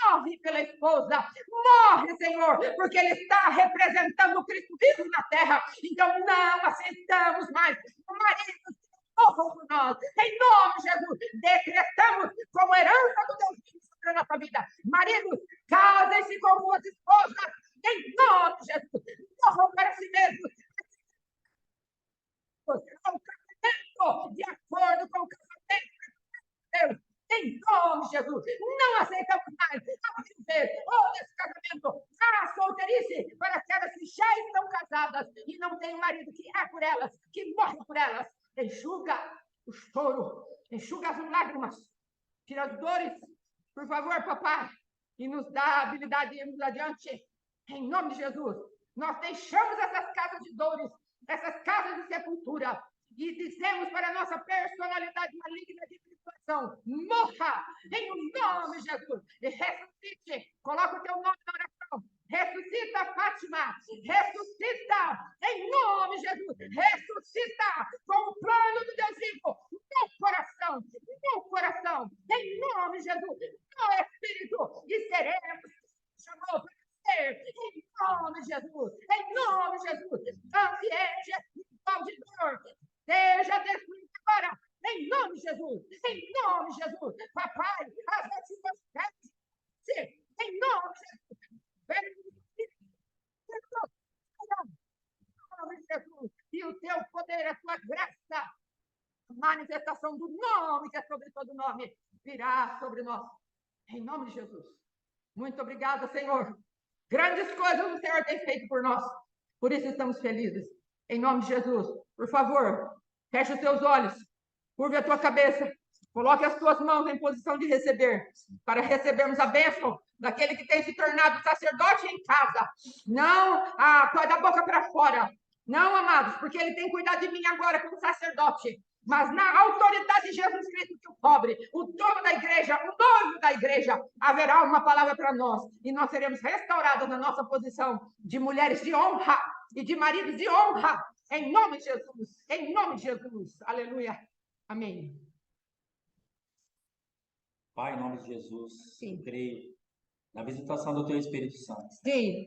morre pela esposa, morre, Senhor, porque ele está representando o Cristo vivo na terra. Então não aceitamos mais o marido que morram por nós. Em nome de Jesus, decretamos como herança do Deus vivo sobre a nossa vida: maridos, casem-se com suas esposas, em nome de Jesus, morram para si mesmos, ao casamento, de acordo com o casamento de Deus, em nome de Jesus. Não aceitamos mais a viver nesse casamento, a solteirice para aquelas que já estão casadas e não têm um marido que é por elas, que morre por elas. Enxuga o choro, enxuga as lágrimas, tira as dores, por favor, papai, e nos dá a habilidade de irmos adiante, em nome de Jesus. Nós deixamos essas casas de dores, essas casas de sepultura, e dizemos para a nossa personalidade maligna de tribulação: morra em nome de Jesus, e ressuscite. Coloca o teu nome na oração. Ressuscita, Fátima, ressuscita em nome de Jesus, ressuscita com o plano do Deus vivo no coração, em nome de Jesus, no Espírito, e seremos chamou para ser, em nome de Jesus, em nome de Jesus. Ambiente espiritual de dor, poder, a tua graça, a manifestação do nome, que é sobre todo nome, virá sobre nós. Em nome de Jesus. Muito obrigada, Senhor. Grandes coisas o Senhor tem feito por nós. Por isso estamos felizes. Em nome de Jesus. Por favor, feche os teus olhos. Curve a tua cabeça. Coloque as tuas mãos em posição de receber. Para recebermos a bênção daquele que tem se tornado sacerdote em casa. Não da boca para fora. Não, amados, porque ele tem cuidado de mim agora como sacerdote. Mas na autoridade de Jesus Cristo, que o pobre, o dono da igreja, o noivo da igreja, haverá uma palavra para nós. E nós seremos restaurados na nossa posição de mulheres de honra e de maridos de honra. Em nome de Jesus. Em nome de Jesus. Aleluia. Amém.
Pai, em nome de Jesus,
Sim.
eu creio na visitação do Teu Espírito Santo.
Sim.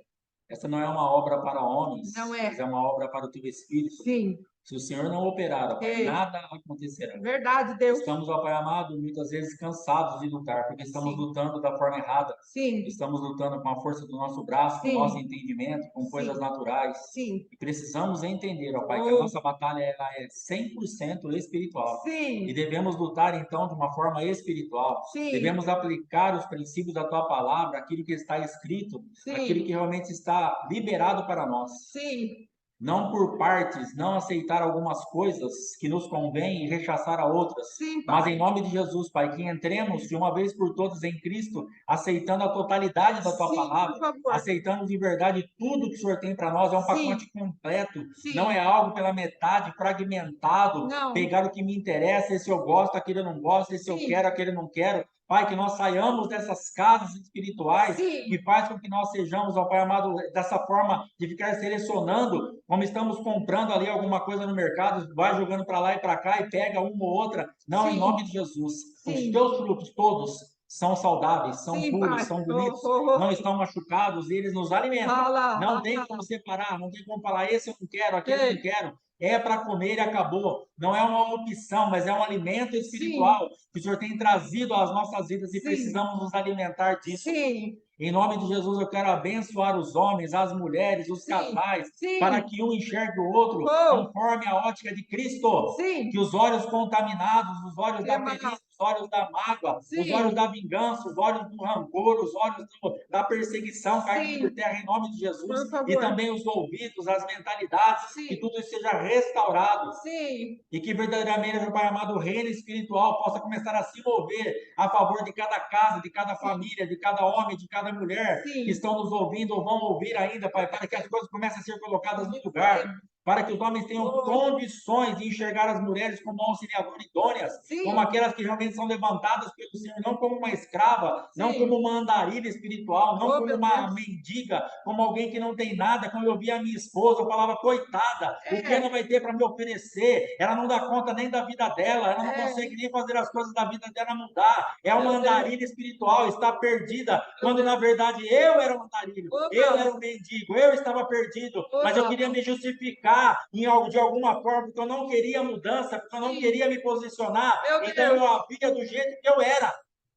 Essa não é uma obra para homens,
Não é.
mas é uma obra para o Teu Espírito.
Sim.
Se o Senhor não operar, ó Pai,
Ei.
nada acontecerá.
Verdade, Deus.
Estamos, ó Pai amado, muitas vezes cansados de lutar, porque estamos
Sim.
lutando da forma errada.
Sim.
Estamos lutando com a força do nosso braço, com
Sim.
o nosso entendimento, com coisas
Sim.
naturais.
Sim.
E precisamos entender, ó Pai, que a
Oh.
nossa batalha ela é 100% espiritual.
Sim.
E devemos lutar, então, de uma forma espiritual.
Sim.
Devemos aplicar os princípios da Tua palavra, aquilo que está escrito,
Sim.
aquilo que realmente está liberado para nós.
Sim.
Não por partes, não aceitar algumas coisas que nos convêm e rechaçar a outras.
Sim,
Mas
Pai.
em nome de Jesus, Pai, que entremos de uma vez por todas em Cristo, aceitando a totalidade da Tua
Sim,
palavra,
por favor.
aceitando de verdade tudo que o Senhor tem para nós. É um
Sim.
pacote completo,
Sim.
não é algo pela metade, fragmentado,
Não.
pegar o que me interessa, esse eu gosto, aquele eu não gosto, esse eu
Sim.
quero, aquele eu não quero. Pai, que nós saiamos dessas casas espirituais,
Sim.
que faz com que nós sejamos, ó Pai amado, dessa forma de ficar selecionando, como estamos comprando ali alguma coisa no mercado, vai jogando para lá e para cá e pega uma ou outra. Não,
Sim.
em nome de Jesus. Os
Sim.
teus frutos todos são saudáveis, são
Sim,
puros,
Pai.
são bonitos,
Oh.
não estão machucados e eles nos alimentam.
Fala.
Não tem como separar, não tem como falar, esse eu não quero, aquele eu não
Ei.
quero. É para comer e acabou. Não é uma opção, mas é um alimento espiritual que o Senhor tem trazido às nossas vidas e
Sim.
precisamos nos alimentar disso.
Sim.
Em nome de Jesus, eu quero abençoar os homens, as mulheres, os
Sim.
casais,
Sim.
para que um enxergue o outro
Oh.
conforme a ótica de Cristo.
Sim.
Que os olhos contaminados, os olhos da
Que
velhice, os olhos da mágoa,
Sim.
os olhos da vingança, os olhos do rancor, os olhos da perseguição caiam
Sim.
por terra em nome de Jesus.
Por favor.
E também os ouvidos, as mentalidades,
Sim.
que tudo isso seja restaurado.
Sim.
E que verdadeiramente, meu Pai amado, o reino espiritual possa começar a se mover a favor de cada casa, de cada família, de cada homem, de cada mulher
Sim.
que estão nos ouvindo ou vão ouvir ainda, Pai, para que as coisas comecem a ser colocadas no lugar, para que os homens tenham
Oh.
condições de enxergar as mulheres como auxiliadoras idôneas,
Sim.
como aquelas que realmente são levantadas pelo Senhor, não como uma escrava, não
Sim.
como uma andarilha espiritual, não
Oh,
como
meu
uma
Deus.
mendiga, como alguém que não tem nada. Quando eu via a minha esposa, eu falava, coitada, o que ela vai ter para me oferecer? Ela não dá conta nem da vida dela, ela não consegue nem fazer as coisas da vida dela mudar. É uma
Meu Deus.
andarilha espiritual, está perdida,
Meu
quando
Deus.
na verdade eu era um andarilho,
Oh,
eu
Pai.
era um mendigo, eu estava perdido,
Oh,
mas eu
Pai.
queria me justificar em algo, de alguma forma, porque eu não queria mudança, porque eu não
Sim.
queria me posicionar,
Meu
então
Deus.
eu havia do jeito que eu era.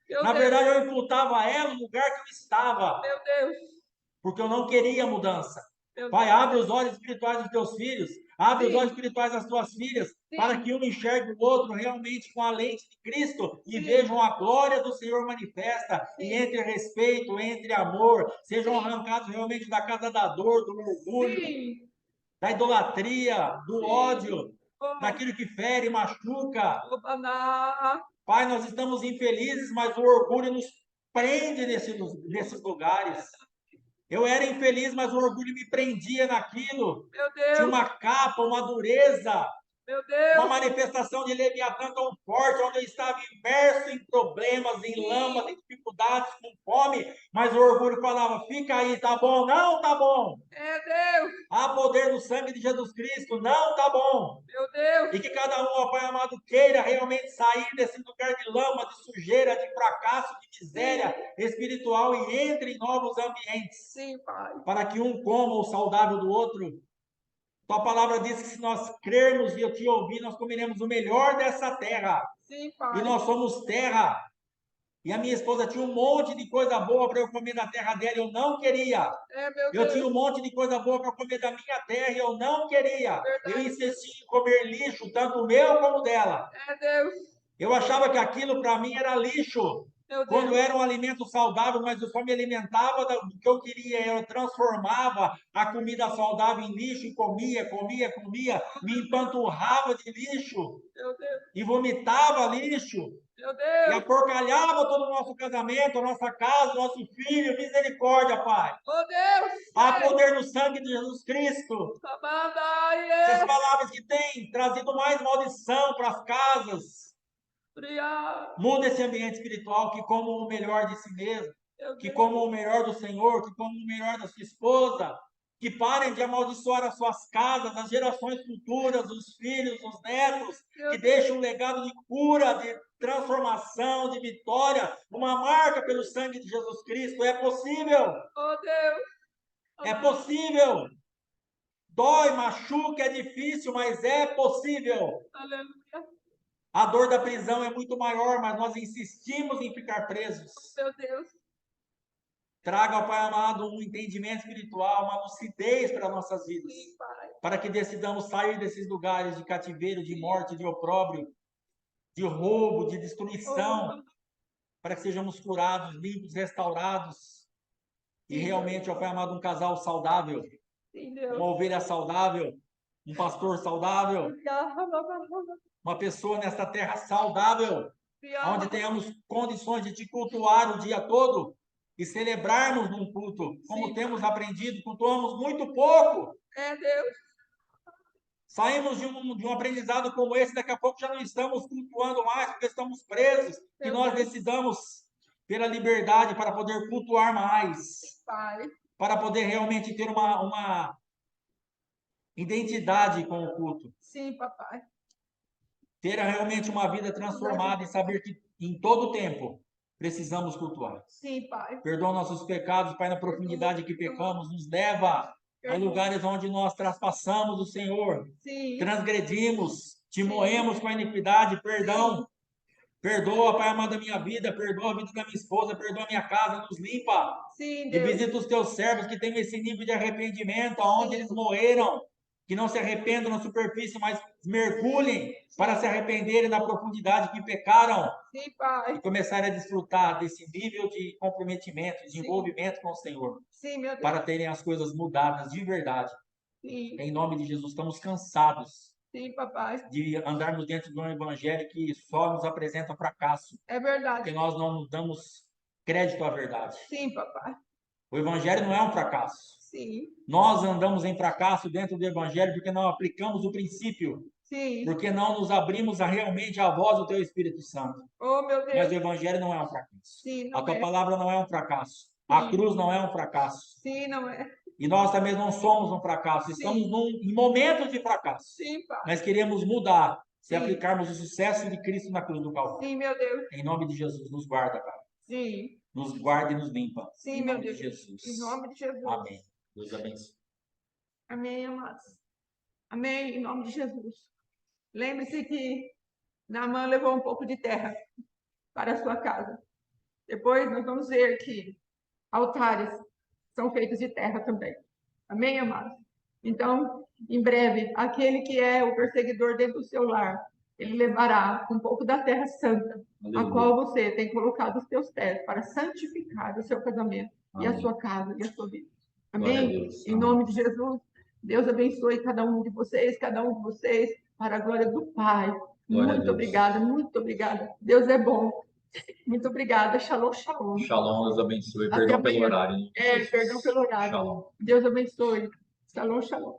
Meu
Na
Deus.
verdade, eu imputava a ela no lugar que eu estava,
Meu Deus.
porque eu não queria mudança.
Meu
Pai,
Deus.
abre os olhos espirituais dos teus filhos, abre os
Sim.
olhos espirituais das tuas filhas,
Sim.
para que um enxergue o outro realmente com a lente de Cristo e
Sim.
vejam a glória do Senhor manifesta,
Sim.
e entre respeito, entre amor, sejam
Sim.
arrancados realmente da casa da dor, do orgulho,
Sim.
da idolatria, do
Sim.
ódio,
Oh.
daquilo que fere, machuca.
Oh, Baná.
Pai, nós estamos infelizes, mas o orgulho nos prende nesses lugares. Eu era infeliz, mas o orgulho me prendia naquilo.
Meu
Tinha
Deus.
uma capa, uma dureza,
Meu
uma
Deus.
manifestação de Leviatã tão forte, onde eu estava imerso em problemas, em lamas, em dificuldades, com fome, mas o orgulho falava, fica aí, tá bom? Não, tá bom.
Meu Deus.
Há poder no sangue de Jesus Cristo, não, tá bom.
Meu Deus.
E que cada um, ó Pai amado, queira realmente sair desse lugar de lama, de sujeira, de fracasso, de miséria espiritual e entre em novos ambientes.
Sim, Pai.
Para que um coma o saudável do outro. Tua palavra diz que se nós crermos e eu te ouvir, nós comeremos o melhor dessa terra.
Sim,
E
Pai.
nós somos terra. E a minha esposa tinha um monte de coisa boa para eu comer da terra dela, eu não queria.
Meu
Eu tinha
Deus.
um monte de coisa boa para comer da minha terra e eu não queria. Eu
Verdade.
insisti em comer lixo, tanto o meu como o dela.
Deus.
Eu achava que aquilo para mim era lixo,
Meu
quando
Deus.
era um alimento saudável, mas eu só me alimentava do que eu queria. Eu transformava a comida saudável em lixo e comia, me empanturrava de lixo
Meu Deus.
e vomitava lixo.
Meu
E
Deus.
aporcalhava todo o nosso casamento, a nossa casa, o nosso filho. Misericórdia, Pai.
Oh, Deus.
Há poder no sangue de Jesus Cristo. Essas palavras que têm trazido mais maldição para as casas. Muda esse ambiente espiritual que comam o melhor de si mesmo, que comam o melhor do Senhor, que comam o melhor da sua esposa, que parem de amaldiçoar as suas casas, as gerações futuras, os filhos, os netos, que deixem um legado de cura, de transformação, de vitória, uma marca pelo sangue de Jesus Cristo. É possível.
Oh, Deus.
É possível. Dói, machuca, é difícil, mas é possível.
Aleluia.
A dor da prisão é muito maior, mas nós insistimos em ficar presos.
Meu Deus.
Traga ao Pai amado um entendimento espiritual, uma lucidez para nossas vidas.
Sim, Pai.
Para que decidamos sair desses lugares de cativeiro, de morte, de opróbrio, de roubo, de destruição. Para que sejamos curados, limpos, restaurados. E realmente, ó Pai amado, um casal saudável.
Sim, Deus.
Uma ovelha saudável. Um pastor saudável. Uma pessoa nesta terra saudável. Onde tenhamos condições de te cultuar o dia todo e celebrarmos num culto, como
Sim,
temos aprendido, cultuamos muito pouco.
Deus.
Saímos de um aprendizado como esse, daqui a pouco já não estamos cultuando mais, porque estamos presos, que nós decidamos pela liberdade para poder cultuar mais,
Pai.
Para poder realmente ter uma identidade com o culto.
Sim, papai.
Ter realmente uma vida transformada e saber que em todo tempo precisamos cultuar.
Sim, Pai.
Perdoa nossos pecados, Pai, na profundidade que pecamos, nos leva a lugares onde nós traspassamos o Senhor,
Sim.
Transgredimos, te moemos com a iniquidade, perdão. Sim. Perdoa, Pai amado, a minha vida, perdoa a vida da minha esposa, perdoa a minha casa, nos limpa.
Sim,
Deus. E visita os teus servos que têm esse nível de arrependimento, aonde eles morreram, que não se arrependam na superfície, mas mergulhem para se arrependerem na profundidade que pecaram.
Sim, Pai.
E começarem a desfrutar desse nível de comprometimento, de envolvimento com o Senhor.
Sim, meu Deus.
Para terem as coisas mudadas de verdade.
Sim.
Em nome de Jesus, estamos cansados.
Sim, papai.
De andarmos dentro de um evangelho que só nos apresenta fracasso.
É verdade.
Porque nós não nos damos crédito à verdade.
Sim, papai.
O evangelho não é um fracasso.
Sim.
Nós andamos em fracasso dentro do evangelho porque não aplicamos o princípio.
Sim.
Porque não nos abrimos realmente à voz do teu Espírito Santo.
Oh, meu Deus.
Mas o evangelho não é um fracasso.
Sim, não
a tua
é.
palavra não é um fracasso.
Sim.
A cruz não é um fracasso.
Sim, não é.
E nós também não somos um fracasso. Sim. Estamos em momentos de fracasso.
Sim, pai.
Mas queremos mudar se
Sim.
aplicarmos o sucesso de Cristo na cruz do Calvário.
Sim, meu Deus.
Em nome de Jesus, nos guarda, Pai.
Sim.
Nos guarda e nos limpa.
Sim,
em
meu
nome
Deus.
De Jesus.
Em nome de Jesus.
Amém. Deus abençoe.
Amém, amados. Amém, em nome de Jesus. Lembre-se que Naamã levou um pouco de terra para a sua casa. Depois nós vamos ver que altares são feitos de terra também. Amém, amados? Então, em breve, aquele que é o perseguidor dentro do seu lar, ele levará um pouco da terra santa, a qual você tem colocado os seus pés para santificar o seu casamento. Amém. E a sua casa e a sua vida. Amém? Em nome de Jesus, Deus abençoe cada um de vocês, para a glória do Pai. Muito obrigada, muito obrigada. Deus é bom. Muito obrigada. Shalom, shalom.
Shalom, Deus abençoe.
Até
Perdão
amanhã.
pelo horário.
Perdão pelo horário.
Shalom.
Deus abençoe. Shalom, shalom.